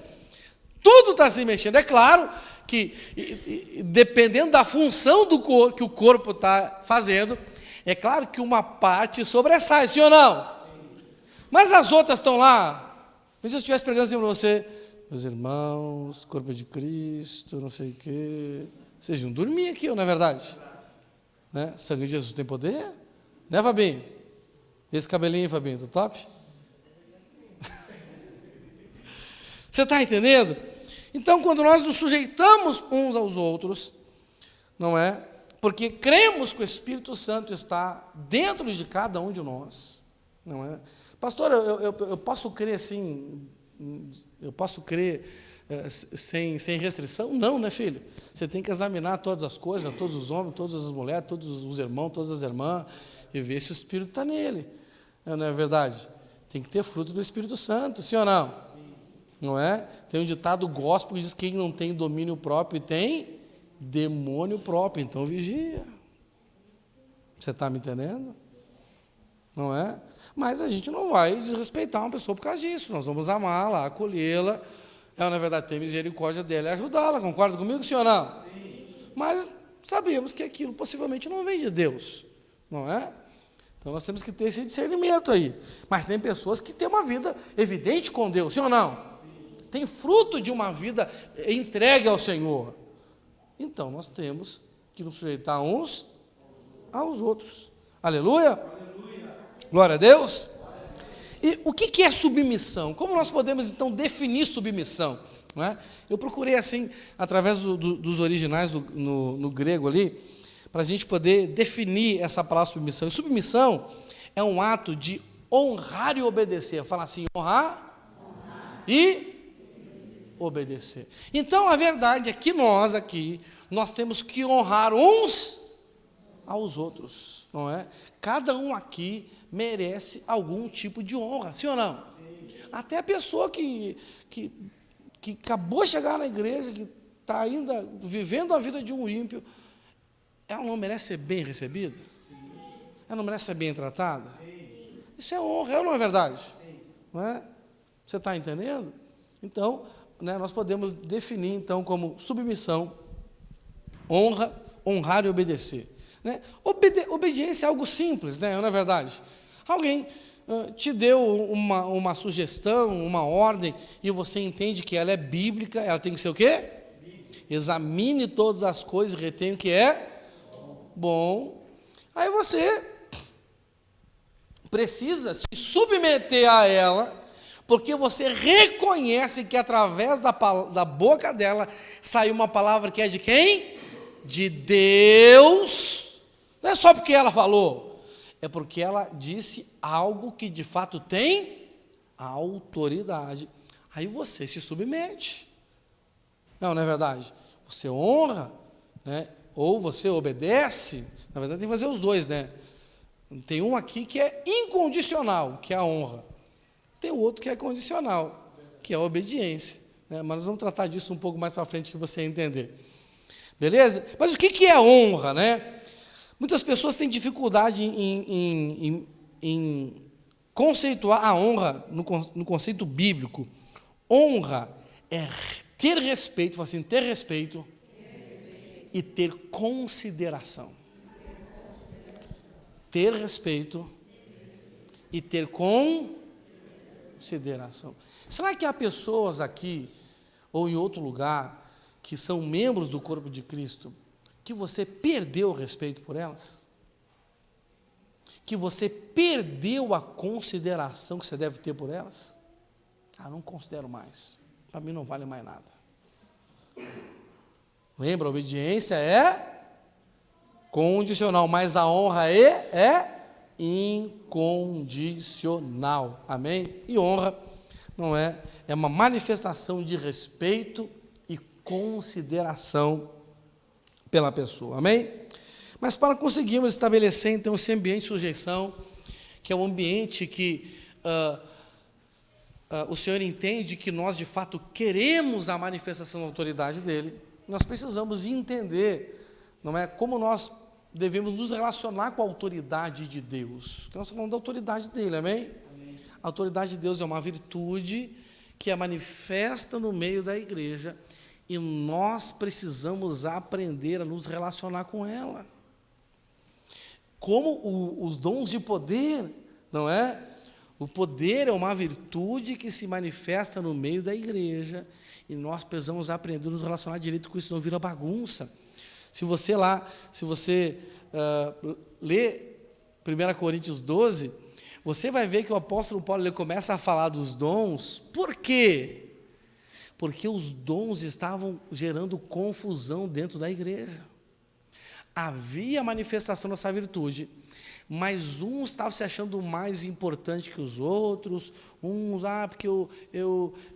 Tudo está se mexendo. É claro que, dependendo da função que o corpo está fazendo, é claro que uma parte sobressai, sim ou não? Sim. Mas as outras estão lá. Se eu estivesse pregando assim para você, meus irmãos, corpo de Cristo, não sei o quê, vocês iam dormir aqui, não é verdade? Né? Sangue de Jesus tem poder? Né, Fabinho? Esse cabelinho, Fabinho, tá top? Você está entendendo? Então, quando nós nos sujeitamos uns aos outros, não é? Porque cremos que o Espírito Santo está dentro de cada um de nós, não é? Pastor, eu posso crer assim, eu posso crer sem restrição? Não, né, filho? Você tem que examinar todas as coisas, todos os homens, todas as mulheres, todos os irmãos, todas as irmãs, e ver se o Espírito está nele, não é verdade? Tem que ter fruto do Espírito Santo, sim ou não? Não é? Tem um ditado gospel que diz que quem não tem domínio próprio tem demônio próprio, então vigia. Você está me entendendo? Não é? Mas a gente não vai desrespeitar uma pessoa por causa disso. Nós vamos amá-la, acolhê-la, ela na verdade ter misericórdia dela e ajudá-la. Concorda comigo, senhor? Não? Sim. Mas sabemos que aquilo possivelmente não vem de Deus, não é? Então nós temos que ter esse discernimento aí. Mas tem pessoas que têm uma vida evidente com Deus, sim ou não? Tem fruto de uma vida entregue ao Senhor. Então, nós temos que nos sujeitar uns aos outros. Aleluia? Aleluia. Glória a Deus. E o que é submissão? Como nós podemos, então, definir submissão? Não é? Eu procurei, assim, através dos originais no grego ali, para a gente poder definir essa palavra submissão. E submissão é um ato de honrar e obedecer. Fala assim, honrar e obedecer. Então, a verdade é que nós temos que honrar uns aos outros, não é? Cada um aqui merece algum tipo de honra, sim ou não? Sim. Até a pessoa que acabou de chegar na igreja, que está ainda vivendo a vida de um ímpio, ela não merece ser bem recebida? Sim. Ela não merece ser bem tratada? Sim. Isso é honra, não é verdade? Sim. Não é? Você está entendendo? Então, nós podemos definir, então, como submissão, honra, honrar e obedecer. Obediência é algo simples, não é verdade? Alguém te deu uma sugestão, uma ordem, e você entende que ela é bíblica, ela tem que ser o quê? Examine todas as coisas e retenha o que é bom. Aí você precisa se submeter a ela, porque você reconhece que através da boca dela saiu uma palavra que é de quem? De Deus. Não é só porque ela falou, é porque ela disse algo que de fato tem autoridade. Aí você se submete. Não é verdade? Você honra, ou você obedece. Na verdade tem que fazer os dois, Tem um aqui que é incondicional, que é a honra. Tem o outro que é condicional, que é a obediência. Mas nós vamos tratar disso um pouco mais para frente, que você entender. Beleza? Mas o que é honra, Muitas pessoas têm dificuldade em conceituar a honra no conceito bíblico. Honra é ter respeito, fala assim, ter respeito e ter consideração. Ter respeito e ter consideração. Será que há pessoas aqui, ou em outro lugar, que são membros do corpo de Cristo, que você perdeu o respeito por elas? Que você perdeu a consideração que você deve ter por elas? Não considero mais. Para mim não vale mais nada. Lembra, a obediência é condicional, mas a honra é incondicional. Amém? E honra não é uma manifestação de respeito e consideração pela pessoa. Amém? Mas para conseguirmos estabelecer então esse ambiente de sujeição, que é um ambiente que o Senhor entende que nós de fato queremos a manifestação da autoridade dele, nós precisamos entender, como nós devemos nos relacionar com a autoridade de Deus. Porque nós estamos falando da autoridade dele, amém? A autoridade de Deus é uma virtude que é manifesta no meio da igreja e nós precisamos aprender a nos relacionar com ela. Como os dons de poder, não é? O poder é uma virtude que se manifesta no meio da igreja e nós precisamos aprender a nos relacionar direito com isso, não vira bagunça. Se você ler 1 Coríntios 12, você vai ver que o apóstolo Paulo ele começa a falar dos dons. Por quê? Porque os dons estavam gerando confusão dentro da igreja. Havia manifestação dessa virtude, mas uns estavam se achando mais importante que os outros, uns,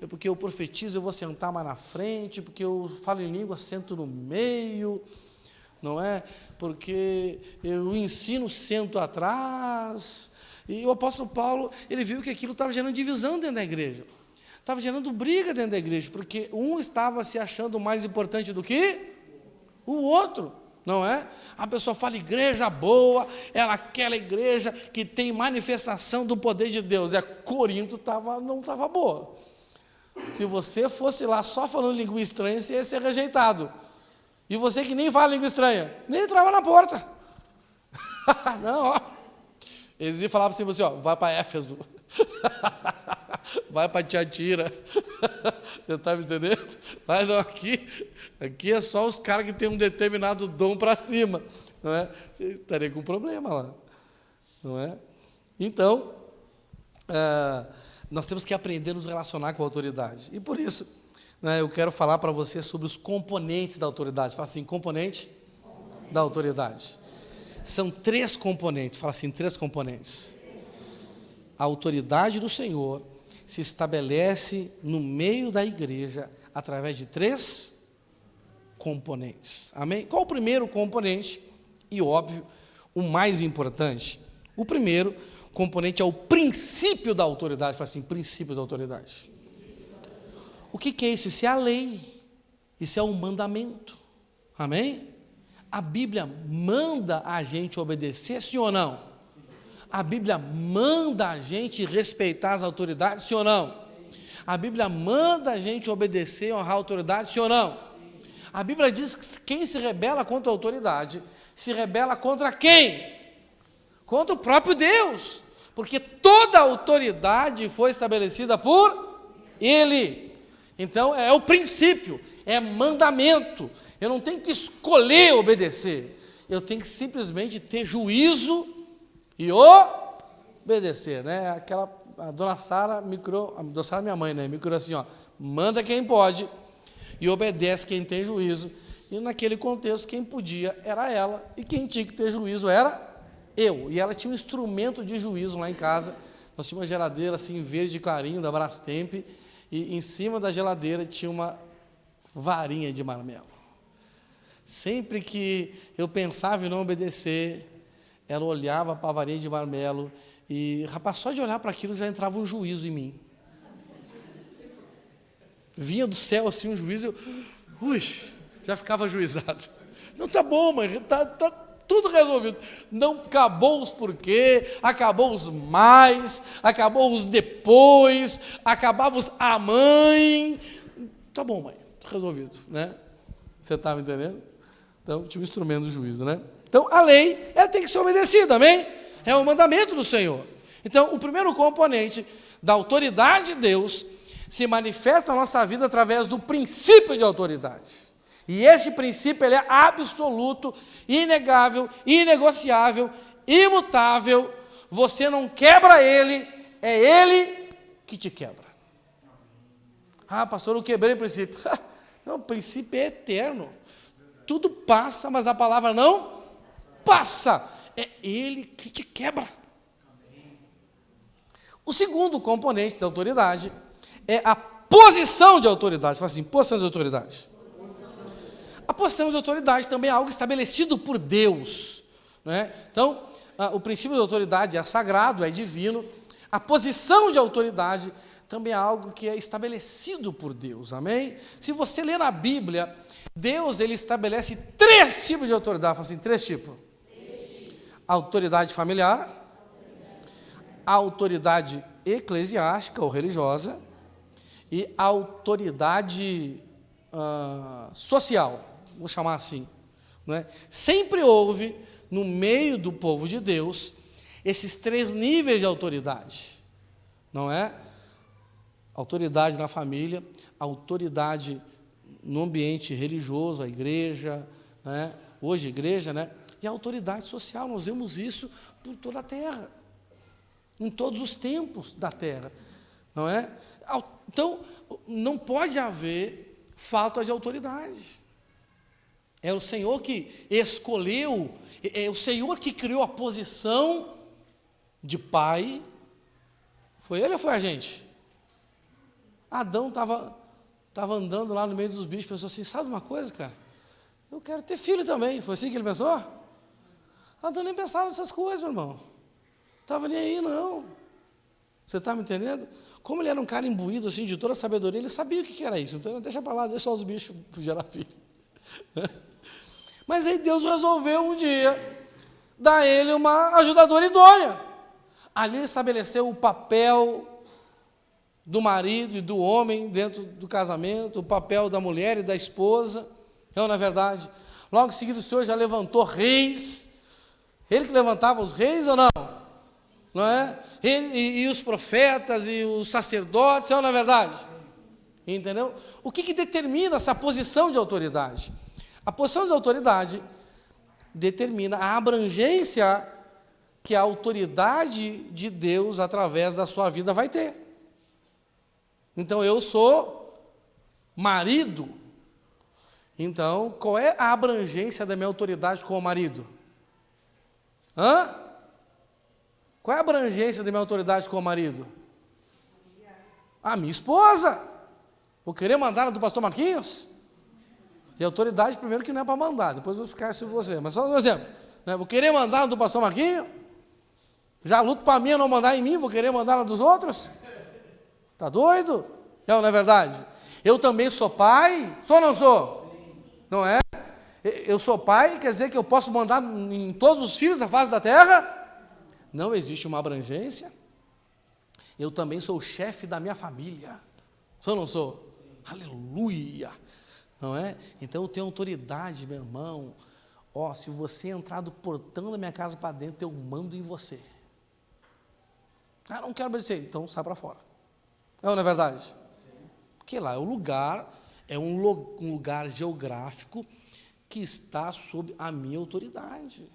porque eu profetizo, eu vou sentar mais na frente, porque eu falo em língua, sento no meio, não é? Porque eu ensino, sento atrás. E o apóstolo Paulo, ele viu que aquilo estava gerando divisão dentro da igreja, estava gerando briga dentro da igreja, porque um estava se achando mais importante do que o outro, não é? A pessoa fala igreja boa, ela aquela igreja que tem manifestação do poder de Deus. Corinto não estava boa. Se você fosse lá só falando língua estranha, você ia ser rejeitado. E você que nem fala língua estranha, nem entrava na porta. Não, ó. Eles iam falar para você, vai para Éfeso. Vai para Tiatira. Você está me entendendo? Mas não, aqui é só os caras que têm um determinado dom para cima, não é? Você estaria com problema lá, não é? Então, nós temos que aprender a nos relacionar com a autoridade. E por isso, eu quero falar para você sobre os componentes da autoridade. Fala assim, componente da autoridade. São 3 componentes. Fala assim, 3 componentes. A autoridade do Senhor se estabelece no meio da igreja através de 3 componentes. Amém? Qual o primeiro componente? E óbvio, o mais importante. O primeiro componente é o princípio da autoridade. Fala assim, princípio da autoridade. O que é isso? Isso é a lei. Isso é um mandamento. Amém? A Bíblia manda a gente obedecer, sim ou não? A Bíblia manda a gente respeitar as autoridades, sim ou não? A Bíblia manda a gente obedecer, honrar a autoridade, sim ou não? A Bíblia diz que quem se rebela contra a autoridade, se rebela contra quem? Contra o próprio Deus. Porque toda a autoridade foi estabelecida por Ele. Então, é o princípio, é mandamento. Eu não tenho que escolher obedecer. Eu tenho que simplesmente ter juízo e obedecer, né? A dona Sara minha mãe, né? Me criou assim, ó, manda quem pode e obedece quem tem juízo. E naquele contexto, quem podia era ela, e quem tinha que ter juízo era eu. E ela tinha um instrumento de juízo lá em casa. Nós tínhamos uma geladeira assim, verde clarinho, da Brastemp, e em cima da geladeira tinha uma varinha de marmelo. Sempre que eu pensava em não obedecer, ela olhava para a varinha de marmelo e, rapaz, só de olhar para aquilo já entrava um juízo em mim. Vinha do céu assim um juízo, já ficava ajuizado. Não, tá bom, mãe, tá tudo resolvido. Não acabou os porquê, acabou os mais, acabou os depois, acabava os a mãe. Tá bom, mãe, resolvido, né? Você está me entendendo? Então, tinha um instrumento do juízo, né? Então, a lei, ela tem que ser obedecida, amém? É o mandamento do Senhor. Então, o primeiro componente da autoridade de Deus se manifesta na nossa vida através do princípio de autoridade. E esse princípio, ele é absoluto, inegável, inegociável, imutável. Você não quebra ele, é ele que te quebra. Ah, pastor, eu quebrei o princípio. Não, o princípio é eterno. Tudo passa, mas a palavra não passa. É ele que te quebra. O segundo componente da autoridade é a posição de autoridade. Fala assim, posição de autoridade. A posição de autoridade também é algo estabelecido por Deus, né? Então, o princípio de autoridade é sagrado, é divino. A posição de autoridade também é algo que é estabelecido por Deus, amém? Se você ler na Bíblia, Deus, ele estabelece 3 tipos de autoridade. Fala assim, 3 tipos. A autoridade familiar, a autoridade eclesiástica ou religiosa e a autoridade social, vou chamar assim, não é? Sempre houve, no meio do povo de Deus, esses 3 níveis de autoridade, não é? Autoridade na família, autoridade no ambiente religioso, a igreja, né? Hoje igreja, né? E a autoridade social, nós vemos isso por toda a terra, em todos os tempos da terra, não é? Então, não pode haver falta de autoridade. É o Senhor que escolheu, é o Senhor que criou a posição de pai. Foi ele ou foi a gente? Adão estava andando lá no meio dos bichos, pensou assim, sabe uma coisa, cara? Eu quero ter filho também. Foi assim que ele pensou? Adão nem pensava nessas coisas, meu irmão. Estava nem aí, não. Você está me entendendo? Como ele era um cara imbuído assim, de toda a sabedoria, ele sabia o que era isso. Então, deixa para lá, deixa só os bichos gerar filho. Mas aí Deus resolveu um dia dar a ele uma ajudadora idônea. Ali ele estabeleceu o papel do marido e do homem dentro do casamento, o papel da mulher e da esposa. Não, na verdade. Logo em seguida o Senhor já levantou reis. Ele que levantava os reis ou não? Não é? Ele, e os profetas e os sacerdotes, não, na verdade? Entendeu? O que determina essa posição de autoridade? A posição de autoridade determina a abrangência que a autoridade de Deus, através da sua vida, vai ter. Então, eu sou marido. Então, qual é a abrangência da minha autoridade como marido? Qual é a abrangência da minha autoridade como marido? A minha esposa. Vou querer mandar na do pastor Marquinhos? E autoridade, primeiro, que não é para mandar. Depois eu vou explicar isso para você. Mas só um exemplo. Né? Vou querer mandar na do pastor Marquinhos? Já luto para mim não mandar em mim, vou querer mandar na dos outros? Está doido? Não é verdade? Eu também sou pai. Sou ou não sou? Não é? Eu sou pai, quer dizer que eu posso mandar em todos os filhos da face da terra? Não existe uma abrangência. Eu também sou o chefe da minha família. Sou ou não sou? Aleluia! Não é? Então eu tenho autoridade, meu irmão. Ó, se você entrar do portão da minha casa para dentro, eu mando em você. Ah, não quero obedecer, então sai para fora. Não é verdade? Porque lá é o lugar, é um lugar geográfico que está sob a minha autoridade.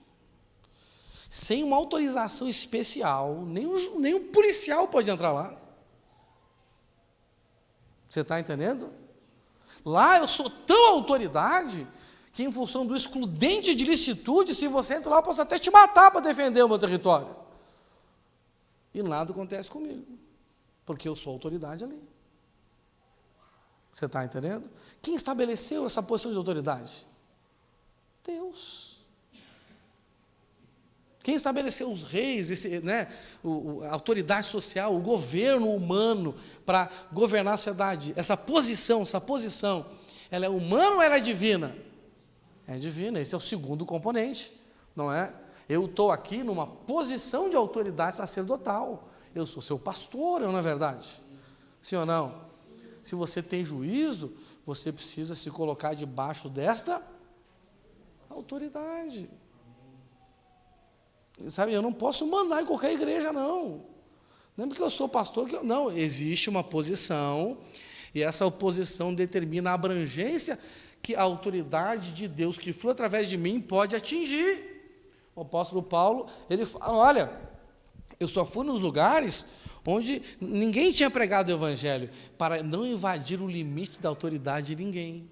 Sem uma autorização especial, nenhum policial pode entrar lá. Você está entendendo? Lá eu sou tão autoridade que, em função do excludente de licitude, se você entra lá, eu posso até te matar para defender o meu território. E nada acontece comigo, porque eu sou autoridade ali. Você está entendendo? Quem estabeleceu essa posição de autoridade? Deus. Quem estabeleceu os reis, a autoridade social, o governo humano para governar a sociedade? Essa posição, ela é humana ou ela é divina? É divina, esse é o segundo componente, não é? Eu estou aqui numa posição de autoridade sacerdotal. Eu sou seu pastor, não é verdade? Sim ou não? Se você tem juízo, você precisa se colocar debaixo desta autoridade. Sabe, eu não posso mandar em qualquer igreja, não. Não é porque eu sou pastor que não. Existe uma posição, e essa oposição determina a abrangência que a autoridade de Deus que flui através de mim pode atingir. O apóstolo Paulo, ele fala, olha, eu só fui nos lugares onde ninguém tinha pregado o evangelho, para não invadir o limite da autoridade de ninguém.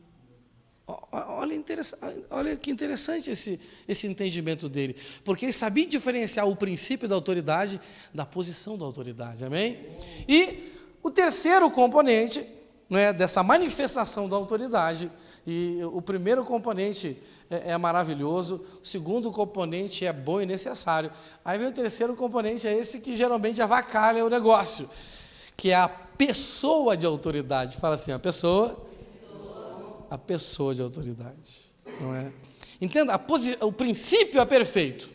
Olha que interessante esse entendimento dele, porque ele sabia diferenciar o princípio da autoridade da posição da autoridade, amém? E o terceiro componente, dessa manifestação da autoridade, e o primeiro componente é maravilhoso, o segundo componente é bom e necessário, aí vem o terceiro componente, é esse que geralmente avacalha o negócio, que é a pessoa de autoridade. Fala assim, a pessoa de autoridade, não é? Entenda, o princípio é perfeito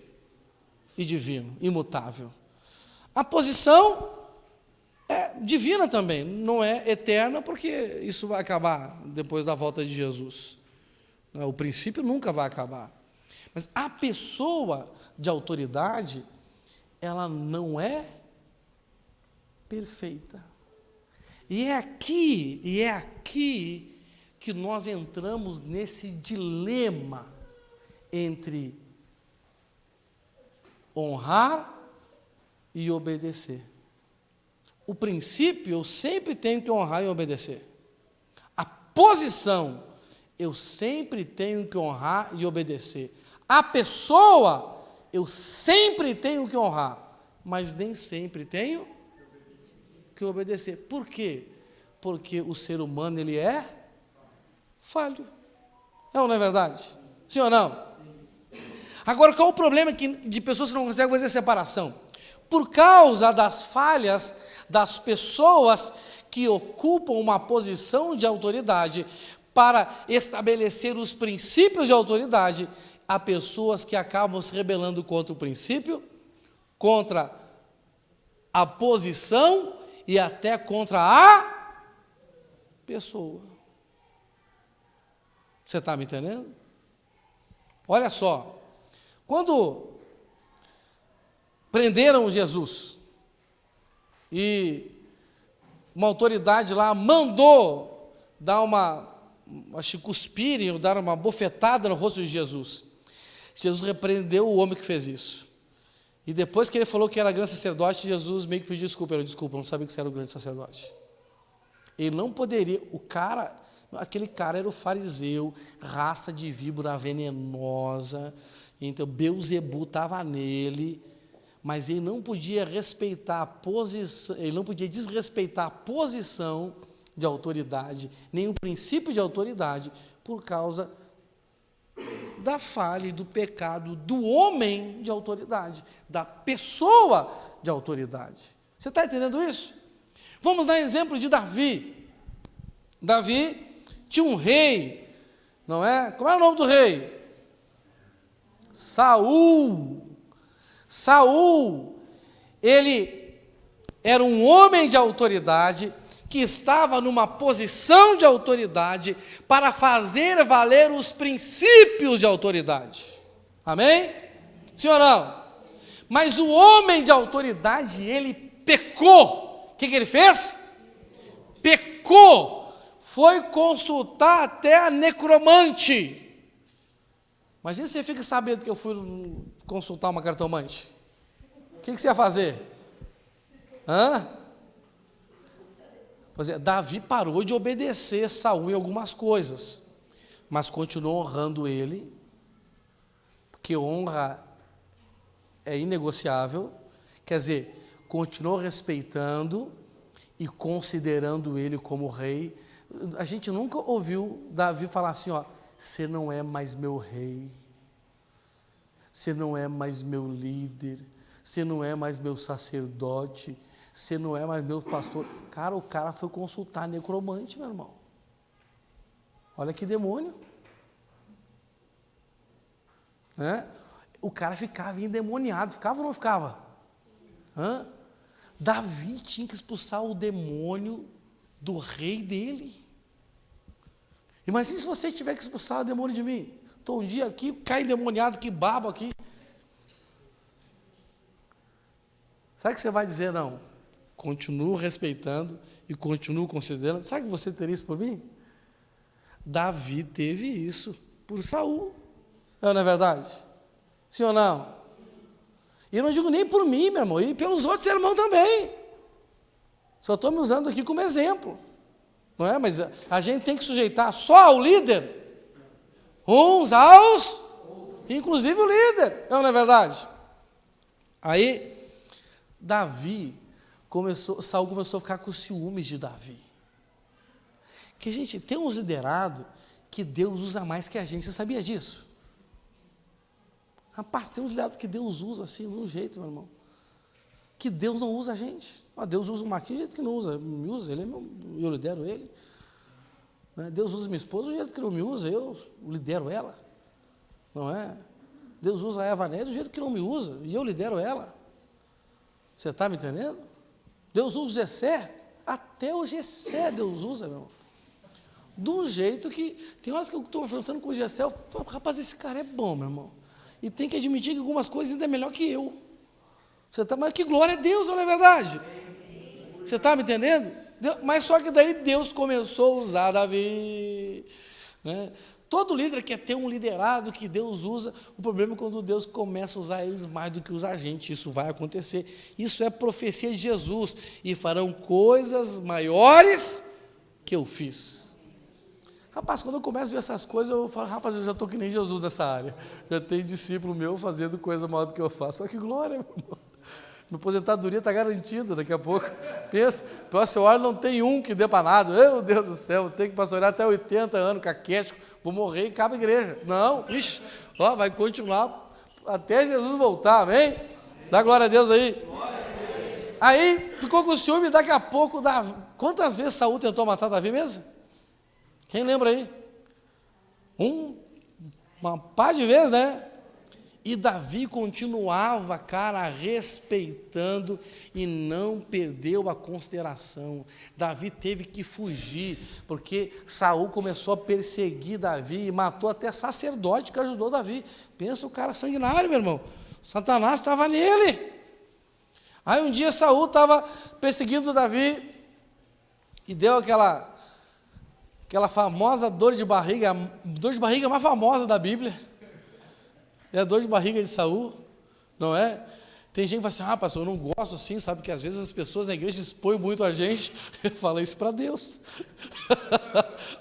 e divino, imutável. A posição é divina também, não é eterna, porque isso vai acabar depois da volta de Jesus. O princípio nunca vai acabar. Mas a pessoa de autoridade, ela não é perfeita. E é aqui que nós entramos nesse dilema entre honrar e obedecer. O princípio, eu sempre tenho que honrar e obedecer. A posição, eu sempre tenho que honrar e obedecer. A pessoa, eu sempre tenho que honrar, mas nem sempre tenho que obedecer. Por quê? Porque o ser humano, ele é falho. Não é verdade? Sim ou não? Agora, qual o problema de pessoas que não conseguem fazer separação? Por causa das falhas das pessoas que ocupam uma posição de autoridade para estabelecer os princípios de autoridade, há pessoas que acabam se rebelando contra o princípio, contra a posição e até contra a pessoa. Você está me entendendo? Olha só, quando prenderam Jesus e uma autoridade lá mandou dar cuspirem ou dar uma bofetada no rosto de Jesus, Jesus repreendeu o homem que fez isso. E depois que ele falou que era grande sacerdote, Jesus meio que pediu desculpa. Desculpa, eu não sabia que você era o grande sacerdote. Ele não poderia, aquele cara era o fariseu, raça de víbora venenosa, então Beelzebu estava nele, mas ele não podia respeitar a posição, ele não podia desrespeitar a posição de autoridade, nem o princípio de autoridade, por causa da falha e do pecado do homem de autoridade, da pessoa de autoridade. Você está entendendo isso? Vamos dar exemplo de Davi. Davi tinha um rei, não é? Como é o nome do rei? Saul. Saul, ele era um homem de autoridade que estava numa posição de autoridade para fazer valer os princípios de autoridade. Amém? Sim ou não? Mas o homem de autoridade, ele pecou. O que ele fez? Pecou. Foi consultar até a necromante. Imagina se você fica sabendo que eu fui consultar uma cartomante. O que você ia fazer? Pois é, Davi parou de obedecer Saul em algumas coisas, mas continuou honrando ele, porque honra é inegociável. Quer dizer, continuou respeitando e considerando ele como rei. A gente nunca ouviu Davi falar assim, ó, você não é mais meu rei, você não é mais meu líder, você não é mais meu sacerdote, você não é mais meu pastor. Cara, o cara foi consultar necromante, meu irmão. Olha que demônio. Né? O cara ficava endemoniado, ficava ou não ficava? Davi tinha que expulsar o demônio do rei dele. Imagina se você tiver que expulsar o demônio de mim. Estou um dia aqui, cai endemoniado, que babo aqui. Sabe o que você vai dizer? Não, continuo respeitando e continuo considerando. Sabe que você teria isso por mim? Davi teve isso por Saul. Não é verdade? Sim ou não? E eu não digo nem por mim, meu irmão, e pelos outros irmãos também. Só estou me usando aqui como exemplo. Não é? Mas a gente tem que sujeitar só ao líder, uns aos, inclusive o líder. Não é verdade? Aí, Saul começou a ficar com ciúmes de Davi. Que, gente, tem uns liderados que Deus usa mais que a gente. Você sabia disso? Rapaz, tem uns liderados que Deus usa assim, de um jeito, meu irmão, que Deus não usa a gente. Deus usa o Marquinhos do jeito que não usa. Me usa, eu lidero ele. Deus usa minha esposa do jeito que não me usa, eu lidero ela. Não é? Deus usa a Eva Neto do jeito que não me usa, e eu lidero ela. Você está me entendendo? Deus usa o Jessé, até o Jessé Deus usa, meu irmão. De um jeito que, tem horas que eu estou conversando com o Jessé, eu falo, rapaz, esse cara é bom, meu irmão. E tem que admitir que algumas coisas ainda é melhor que eu. Mas que glória a Deus, não é verdade? Você está me entendendo? Mas só que daí Deus começou a usar Davi. Né? Todo líder quer ter um liderado que Deus usa. O problema é quando Deus começa a usar eles mais do que usa a gente. Isso vai acontecer. Isso é profecia de Jesus. E farão coisas maiores que eu fiz. Rapaz, quando eu começo a ver essas coisas, eu falo, rapaz, eu já estou que nem Jesus nessa área. Já tem discípulo meu fazendo coisa maior do que eu faço. Olha que glória, meu irmão. Minha aposentadoria está garantida daqui a pouco. Pensa, próxima hora não tem um que dê para nada. Meu Deus do céu, tenho que pastorear até 80 anos, caquético, vou morrer e acaba a igreja. Não, vai continuar até Jesus voltar, amém? Dá glória a Deus aí. Aí ficou com ciúme, daqui a pouco, quantas vezes Saul tentou matar Davi mesmo? Quem lembra aí? Uma pá de vezes, né? E Davi continuava, cara, respeitando e não perdeu a consideração. Davi teve que fugir, porque Saul começou a perseguir Davi e matou até sacerdote que ajudou Davi. Pensa o cara sanguinário, meu irmão. Satanás estava nele. Aí um dia Saul estava perseguindo Davi e deu aquela famosa dor de barriga mais famosa da Bíblia. É a dor de barriga de Saul, não é? Tem gente que fala assim, pastor, eu não gosto assim, sabe? Que às vezes as pessoas na igreja expõem muito a gente. Eu falo isso para Deus.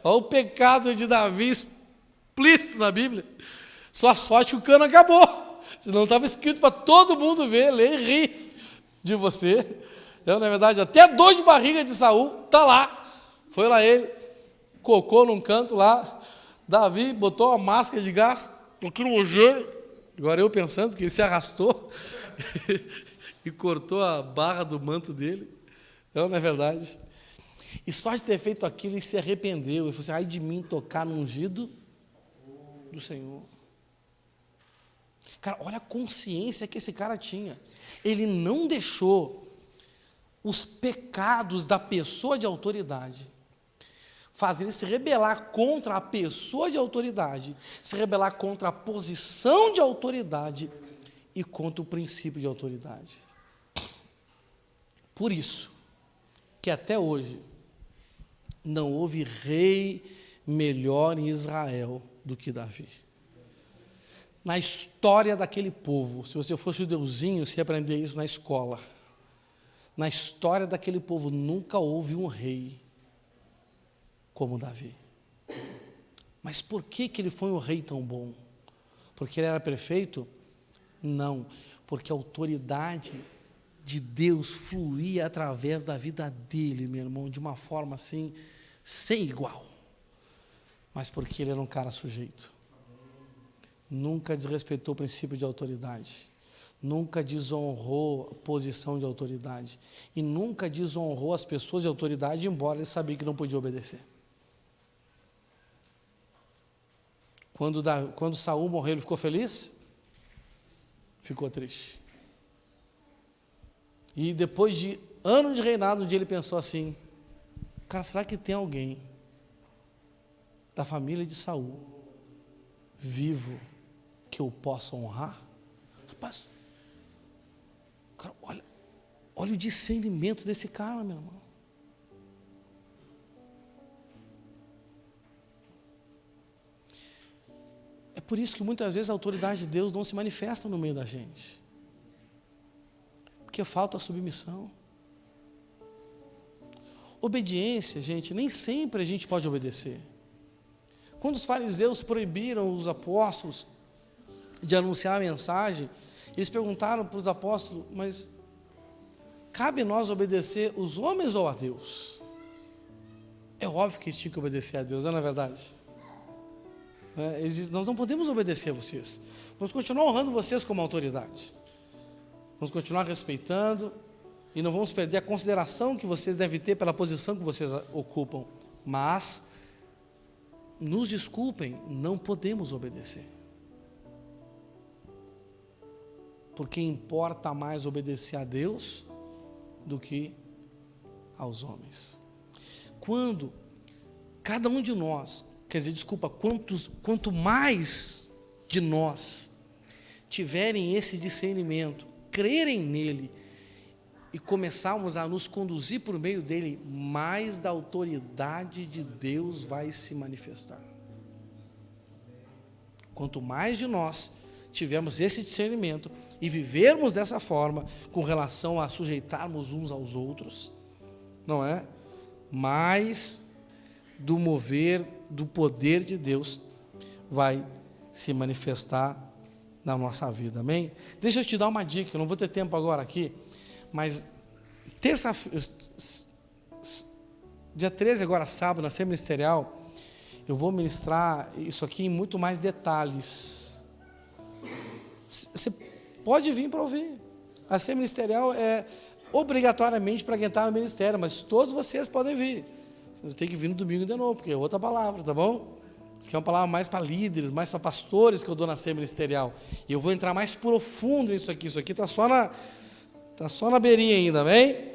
Olha o pecado de Davi explícito na Bíblia. Só a sorte que o cano acabou. Senão estava escrito para todo mundo ver, ler e rir de você. Na verdade, até a dor de barriga de Saul está lá. Foi lá ele, cocou num canto lá. Davi botou uma máscara de gás, aqui no joelho. Agora eu pensando, porque ele se arrastou e cortou a barra do manto dele. Não é verdade? E só de ter feito aquilo, ele se arrependeu. Ele falou assim, ai de mim tocar no ungido do Senhor. Cara, olha a consciência que esse cara tinha. Ele não deixou os pecados da pessoa de autoridade, faz ele se rebelar contra a pessoa de autoridade, se rebelar contra a posição de autoridade e contra o princípio de autoridade. Por isso que até hoje não houve rei melhor em Israel do que Davi. Na história daquele povo, se você for judeuzinho, você ia aprender isso na escola. Na história daquele povo nunca houve um rei como Davi. Mas por que ele foi um rei tão bom? Porque ele era perfeito? Não, porque a autoridade de Deus fluía através da vida dele, meu irmão, de uma forma assim, sem igual. Mas porque ele era um cara sujeito. Nunca desrespeitou o princípio de autoridade. Nunca desonrou a posição de autoridade. E nunca desonrou as pessoas de autoridade, embora ele sabia que não podia obedecer. Quando Saul morreu, ele ficou feliz? Ficou triste. E depois de anos de reinado, um dia ele pensou assim: cara, será que tem alguém da família de Saul vivo que eu possa honrar? Rapaz, cara, olha o discernimento desse cara, meu irmão. É por isso que muitas vezes a autoridade de Deus não se manifesta no meio da gente. Porque falta submissão. Obediência, gente, nem sempre a gente pode obedecer. Quando os fariseus proibiram os apóstolos de anunciar a mensagem, eles perguntaram para os apóstolos: mas cabe nós obedecer os homens ou a Deus? É óbvio que eles tinham que obedecer a Deus, não é verdade? Eles dizem: nós não podemos obedecer a vocês, vamos continuar honrando vocês como autoridade, vamos continuar respeitando e não vamos perder a consideração que vocês devem ter pela posição que vocês ocupam, mas nos desculpem, não podemos obedecer, porque importa mais obedecer a Deus do que aos homens. Quando cada um de nós, quanto mais de nós tiverem esse discernimento, crerem nele e começarmos a nos conduzir por meio dele, mais da autoridade de Deus vai se manifestar. Quanto mais de nós tivermos esse discernimento e vivermos dessa forma, com relação a sujeitarmos uns aos outros, não é? Mais do mover do poder de Deus vai se manifestar na nossa vida, amém? Deixa eu te dar uma dica, eu não vou ter tempo agora aqui, mas dia 13 agora, sábado, na Assembleia Ministerial, eu vou ministrar isso aqui em muito mais detalhes. Você pode vir para ouvir. A Assembleia Ministerial é obrigatoriamente para quem está no ministério, mas todos vocês podem vir. Você tem que vir no domingo de novo, porque é outra palavra, tá bom? Isso aqui é uma palavra mais para líderes, mais para pastores que eu dou na Assembleia Ministerial. E eu vou entrar mais profundo nisso aqui. Isso aqui está só na beirinha ainda, amém?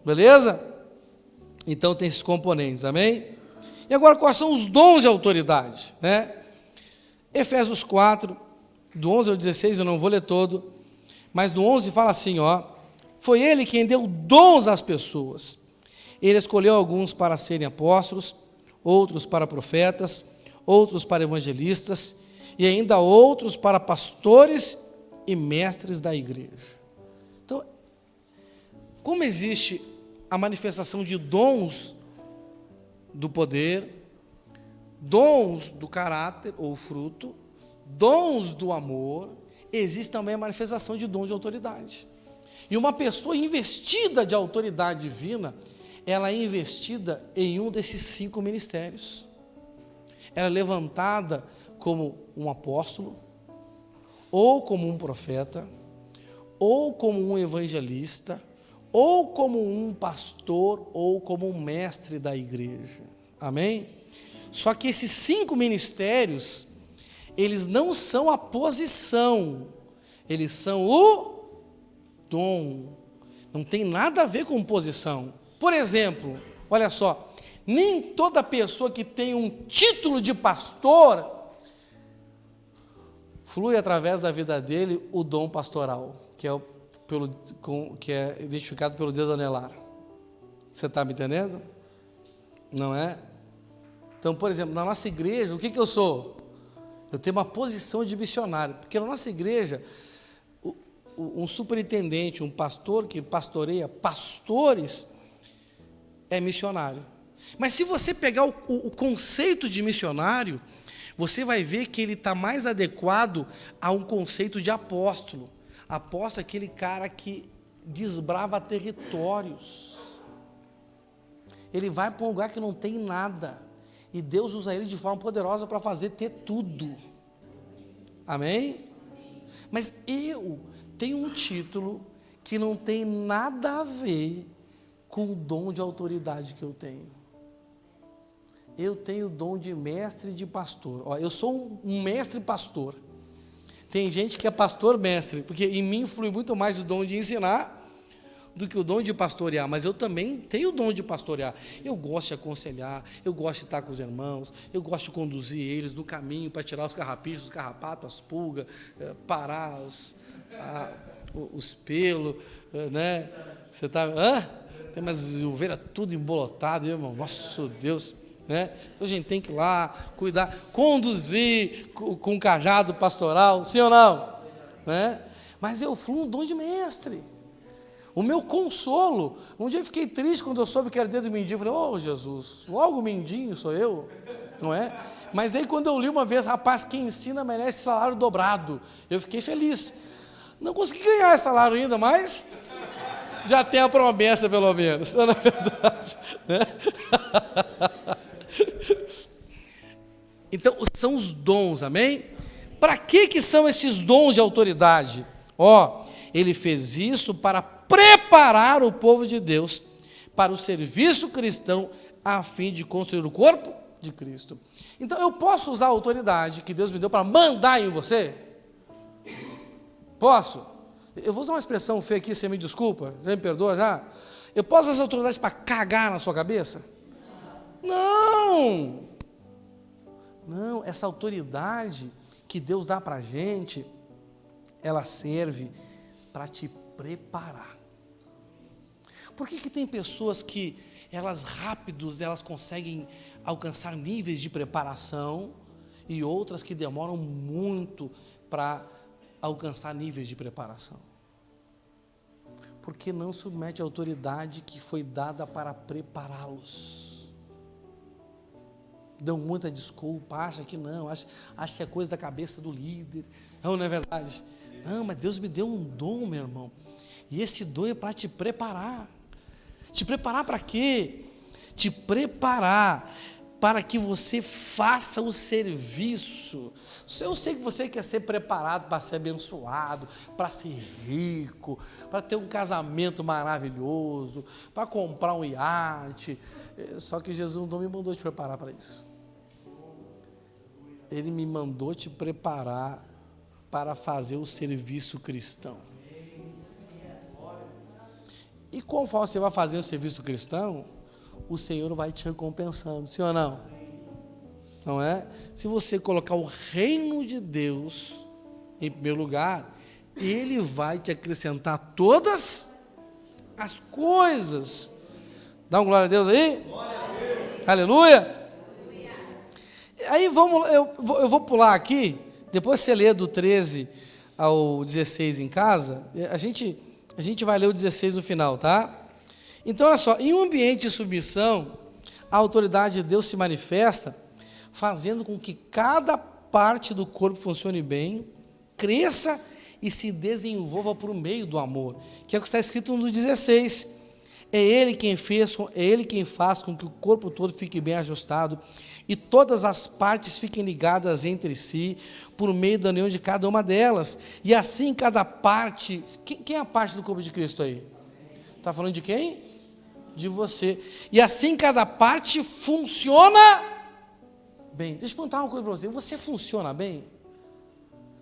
Beleza? Então tem esses componentes, amém? E agora, quais são os dons de autoridade, né? Efésios 4, do 11 ao 16, eu não vou ler todo, mas do 11 fala assim, ó: foi ele quem deu dons às pessoas. Ele escolheu alguns para serem apóstolos, outros para profetas, outros para evangelistas, e ainda outros para pastores e mestres da igreja. Então, como existe a manifestação de dons do poder, dons do caráter ou fruto, dons do amor, existe também a manifestação de dons de autoridade. E uma pessoa investida de autoridade divina, ela é investida em um desses 5 ministérios. Ela é levantada como um apóstolo, ou como um profeta, ou como um evangelista, ou como um pastor, ou como um mestre da igreja. Amém? Só que esses 5 ministérios, eles não são a posição, eles são o dom. Não tem nada a ver com posição. Por exemplo, olha só, nem toda pessoa que tem um título de pastor flui através da vida dele o dom pastoral, que é identificado pelo dedo anelar. Você está me entendendo? Não é? Então, por exemplo, na nossa igreja, o que eu sou? Eu tenho uma posição de missionário, porque na nossa igreja, um superintendente, um pastor que pastoreia pastores, é missionário. Mas se você pegar o conceito de missionário, você vai ver que ele está mais adequado a um conceito de apóstolo. Apóstolo é aquele cara que desbrava territórios. Ele vai para um lugar que não tem nada, e Deus usa ele de forma poderosa para fazer ter tudo. Amém? Mas eu tenho um título que não tem nada a ver com o dom de autoridade que eu tenho. Eu tenho o dom de mestre e de pastor. Ó, eu sou um mestre pastor. Tem gente que é pastor mestre, porque em mim flui muito mais o dom de ensinar do que o dom de pastorear, mas eu também tenho o dom de pastorear. Eu gosto de aconselhar, eu gosto de estar com os irmãos, eu gosto de conduzir eles no caminho para tirar os carrapichos, os carrapatos, as pulgas, parar os pelos, né? Você está... Tem umas ovelhas tudo embolotado, irmão, nosso Deus, né? Então a gente tem que ir lá, cuidar, conduzir com um cajado pastoral, sim ou não? Né? Mas eu fui um dom de mestre. O meu consolo, um dia eu fiquei triste quando eu soube que era dia do mindinho, eu falei, ô Jesus, logo o mindinho sou eu, não é? Mas aí quando eu li uma vez, rapaz, quem ensina merece salário dobrado, eu fiquei feliz. Não consegui ganhar esse salário ainda, mas já tem a promessa pelo menos, não é verdade? Né? Então, são os dons, amém? Para que são esses dons de autoridade? Ele fez isso para preparar o povo de Deus para o serviço cristão, a fim de construir o corpo de Cristo. Então, eu posso usar a autoridade que Deus me deu para mandar em você? Posso? Eu vou usar uma expressão feia aqui, você me desculpa, já me perdoa já? Eu posso usar essa autoridade para cagar na sua cabeça? Não! Não, essa autoridade que Deus dá para a gente, ela serve para te preparar. Por que tem pessoas que elas conseguem alcançar níveis de preparação e outras que demoram muito para alcançar níveis de preparação? Porque não submete a autoridade que foi dada para prepará-los. Dão muita desculpa, acha que não, acha que é coisa da cabeça do líder. Não é verdade? Não, mas Deus me deu um dom, meu irmão. E esse dom é para te preparar. Te preparar para quê? Te preparar para que você faça o serviço. Eu sei que você quer ser preparado para ser abençoado, para ser rico, para ter um casamento maravilhoso, para comprar um iate. Só que Jesus não me mandou te preparar para isso. Ele me mandou te preparar para fazer o serviço cristão. E conforme você vai fazer o serviço cristão, o Senhor vai te recompensando, sim ou não? Não é? Se você colocar o reino de Deus em primeiro lugar, Ele vai te acrescentar todas as coisas. Dá um glória a Deus aí? Glória a Deus. Aleluia. Aí eu vou pular aqui, depois você lê do 13 ao 16 em casa, a gente vai ler o 16 no final, tá? Então, olha só, em um ambiente de submissão, a autoridade de Deus se manifesta, fazendo com que cada parte do corpo funcione bem, cresça e se desenvolva por meio do amor, que é o que está escrito no 16. É Ele quem faz com que o corpo todo fique bem ajustado e todas as partes fiquem ligadas entre si por meio da união de cada uma delas. E assim cada parte... Quem é a parte do corpo de Cristo aí? Está falando de quem? De você. E assim cada parte funciona bem. Deixa eu perguntar uma coisa para você. Você funciona bem?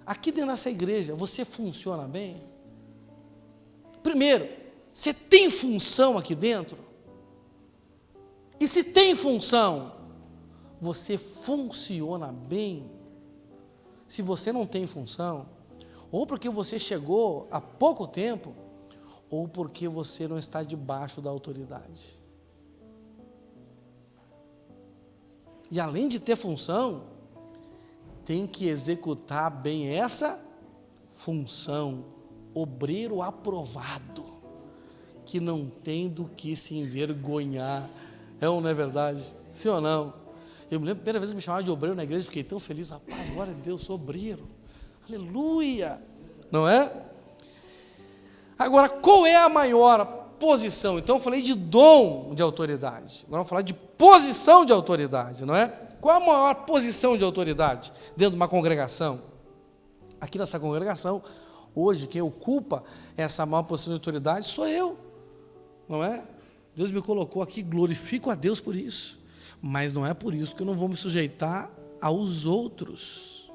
Aqui dentro dessa igreja, você funciona bem? Primeiro, Você tem função aqui dentro? E se tem função, você funciona bem? Se você não tem função, ou porque você chegou há pouco tempo, ou porque você não está debaixo da autoridade. E além de ter função, tem que executar bem essa função. Obreiro aprovado, que não tem do que se envergonhar. É ou não é verdade? Sim ou não? Eu me lembro, a primeira vez que me chamaram de obreiro na igreja, fiquei tão feliz. Rapaz, glória a Deus, sou obreiro. Aleluia! Não é? Agora, qual é a maior posição? Então eu falei de dom de autoridade. Agora vamos falar de posição de autoridade, não é? Qual é a maior posição de autoridade dentro de uma congregação? Aqui nessa congregação, hoje, quem ocupa essa maior posição de autoridade sou eu, não é? Deus me colocou aqui, glorifico a Deus por isso, mas não é por isso que eu não vou me sujeitar aos outros,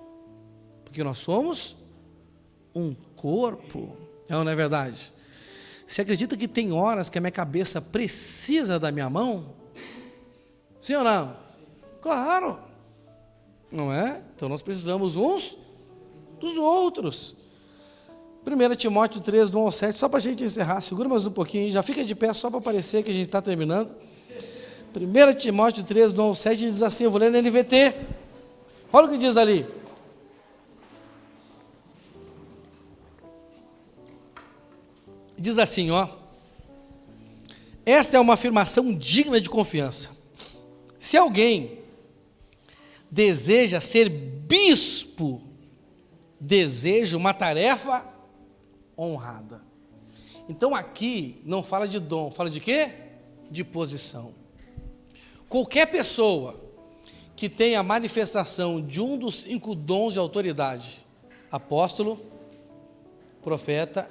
porque nós somos um corpo, é ou não é verdade? Você acredita que tem horas que a minha cabeça precisa da minha mão? Sim ou não? Claro, não é? Então nós precisamos uns dos outros. 1 Timóteo 3, do 1 ao 7, só para a gente encerrar, segura mais um pouquinho, já fica de pé só para parecer que a gente está terminando. 1 Timóteo 3, do 1 ao 7, diz assim, eu vou ler na NVT, olha o que diz ali. Diz assim, ó, esta é uma afirmação digna de confiança. Se alguém deseja ser bispo, deseja uma tarefa honrada. Então aqui não fala de dom, fala de quê? De posição. Qualquer pessoa que tenha a manifestação de um dos 5 dons de autoridade, apóstolo, profeta,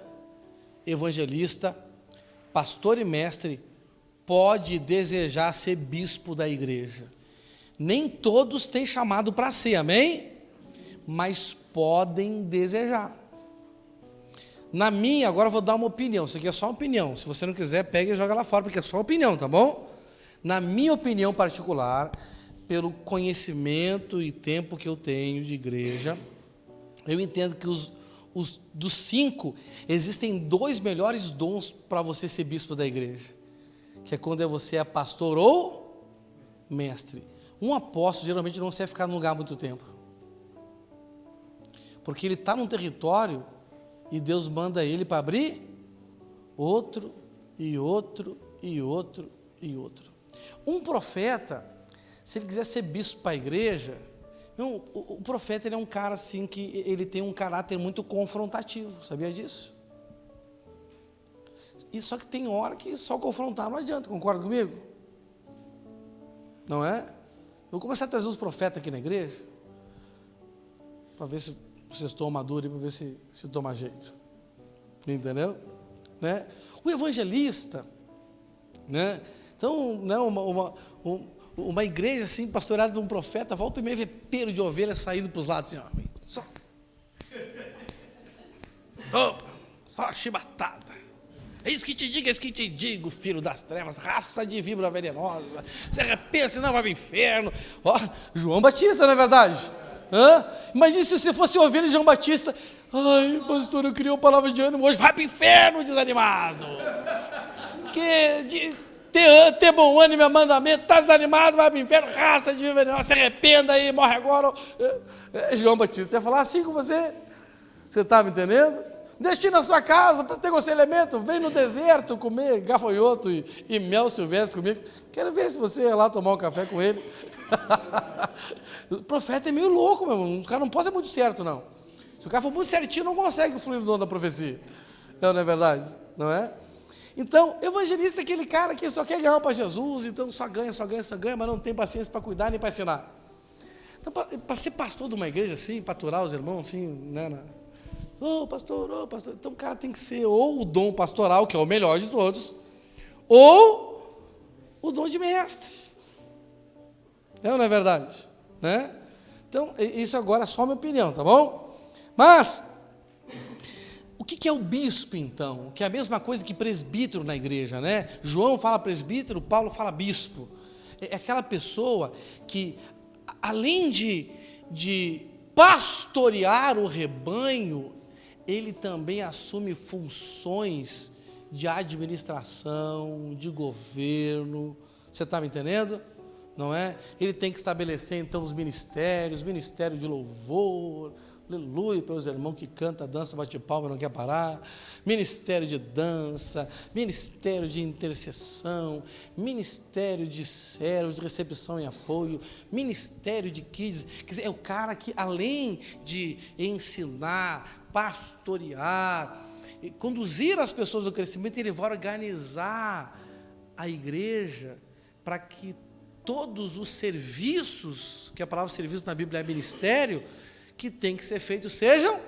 evangelista, pastor e mestre, pode desejar ser bispo da igreja. Nem todos têm chamado para ser, amém? Mas podem desejar. Na minha, agora eu vou dar uma opinião, isso aqui é só uma opinião, se você não quiser, pega e joga lá fora, porque é só opinião, tá bom? Na minha opinião particular, pelo conhecimento e tempo que eu tenho de igreja, eu entendo que dos 5, existem 2 melhores dons para você ser bispo da igreja, que é quando você é pastor ou mestre. Um apóstolo geralmente não serve ficar num lugar muito tempo, porque ele está num território e Deus manda ele para abrir outro, e outro, e outro, e outro. Um profeta, se ele quiser ser bispo para a igreja, o profeta ele é um cara assim que ele tem um caráter muito confrontativo, sabia disso? E só que tem hora que só confrontar não adianta, concorda comigo? Não é? Eu vou começar a trazer os profetas aqui na igreja, para ver se vocês tomam maduro e para ver se toma jeito. Entendeu? Né? O evangelista, né? Então, né, uma igreja assim, pastoreada de um profeta, volta e meia vê pelo de ovelha saindo para os lados, assim, ó, só chibatada. É isso que te digo, é isso que te digo, filho das trevas, raça de víbora venenosa, se arrependa, senão vai para o inferno. Ó, João Batista, não é verdade? Imagina se você fosse ovelha de João Batista. Ai, pastor, eu queria uma palavra de ânimo hoje. Vai para o inferno, desanimado. Porque ter bom ânimo é mandamento. Está desanimado, vai para o inferno. Raça de venenosa, se arrependa aí, morre agora. João Batista ia falar assim com você. Você está me entendendo? Destina a sua casa para ter elemento. Vem no deserto comer gafanhoto e mel silvestre comigo. Quero ver se você ia lá tomar um café com ele. O profeta é meio louco, meu irmão. O cara não pode ser muito certo, não. Se o cara for muito certinho, não consegue fluir no dom da profecia. Não é verdade? Não é? Então, evangelista é aquele cara que só quer ganhar para Jesus, então só ganha, mas não tem paciência para cuidar nem para ensinar. Então, para ser pastor de uma igreja assim, para aturar os irmãos, assim, né? Pastor. Então o cara tem que ser ou o dom pastoral, que é o melhor de todos, ou o dom de mestre. Não é verdade? Né? Então, isso agora é só minha opinião, tá bom? Mas, o que é o bispo, então? Que é a mesma coisa que presbítero na igreja, né? João fala presbítero, Paulo fala bispo. É aquela pessoa que, além de pastorear o rebanho, ele também assume funções de administração, de governo. Você está me entendendo? Não é? Ele tem que estabelecer então os ministérios, ministério de louvor, aleluia, pelos irmãos que canta, dança, bate palma, não quer parar, ministério de dança, ministério de intercessão, ministério de servos, de recepção e apoio, ministério de kids. Quer dizer, é o cara que, além de ensinar, pastorear, conduzir as pessoas ao crescimento, ele vai organizar a igreja para que todos os serviços, que a palavra serviço na Bíblia é ministério, que tem que ser feitos, sejam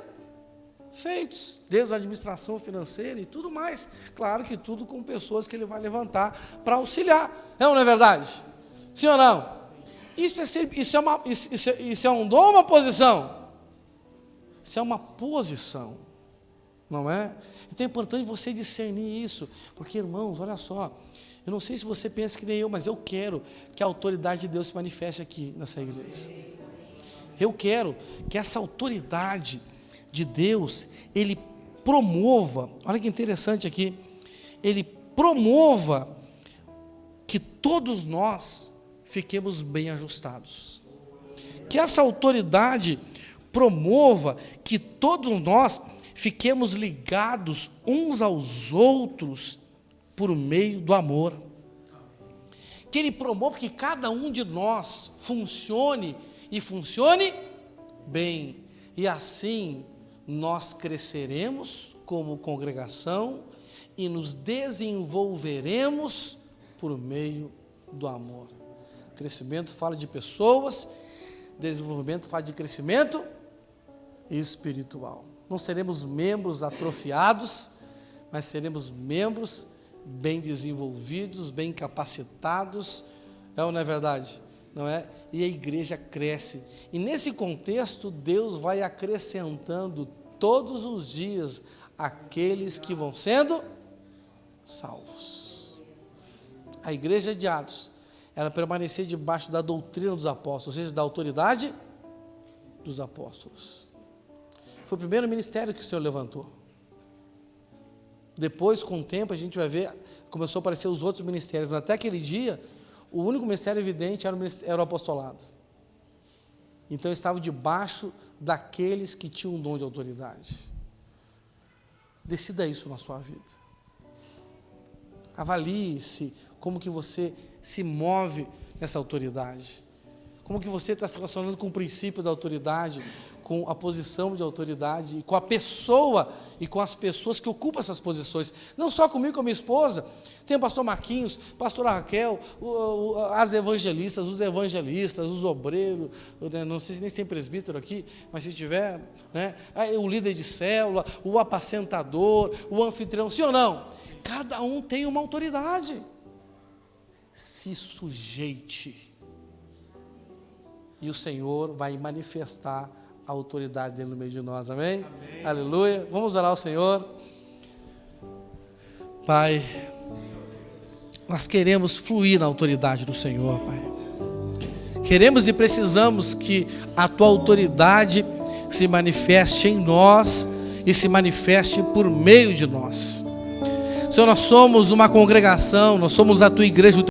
feitos, desde a administração financeira e tudo mais. Claro que tudo com pessoas que ele vai levantar para auxiliar. Não é verdade? Sim ou não? Isso é um dom ou uma posição? Isso é uma posição, não é? Então é importante você discernir isso, porque, irmãos, olha só, eu não sei se você pensa que nem eu, mas eu quero que a autoridade de Deus se manifeste aqui nessa igreja. Eu quero que essa autoridade de Deus, ele promova, olha que interessante aqui, ele promova que todos nós fiquemos bem ajustados. Que essa autoridade promova que todos nós fiquemos ligados uns aos outros por meio do amor. Que ele promova que cada um de nós funcione bem, e assim nós cresceremos como congregação e nos desenvolveremos por meio do amor. Crescimento fala de pessoas, desenvolvimento fala de crescimento espiritual. Não seremos membros atrofiados, mas seremos membros bem desenvolvidos, bem capacitados. É ou não é verdade? Não é? E a igreja cresce. E nesse contexto, Deus vai acrescentando todos os dias aqueles que vão sendo salvos. A igreja de Atos, ela permanecia debaixo da doutrina dos apóstolos, ou seja, da autoridade dos apóstolos. Foi o primeiro ministério que o Senhor levantou. Depois, com o tempo, a gente vai ver, começou a aparecer os outros ministérios, mas até aquele dia, o único ministério evidente era o apostolado. Então, eu estava debaixo daqueles que tinham um dom de autoridade. Decida isso na sua vida. Avalie-se como que você se move nessa autoridade. Como que você está se relacionando com o princípio da autoridade, com a posição de autoridade, e com a pessoa e com as pessoas que ocupam essas posições. Não só comigo, com a minha esposa. Tem o pastor Marquinhos, pastora Raquel, as evangelistas, os obreiros, não sei se nem tem presbítero aqui, mas se tiver, né? O líder de célula, o apacentador, o anfitrião, sim ou não? Cada um tem uma autoridade. Se sujeite. E o Senhor vai manifestar a autoridade dele no meio de nós, amém? Amém. Aleluia. Vamos orar ao Senhor. Pai, nós queremos fluir na autoridade do Senhor, Pai. Queremos e precisamos que a tua autoridade se manifeste em nós e se manifeste por meio de nós. Senhor, nós somos uma congregação, nós somos a tua igreja,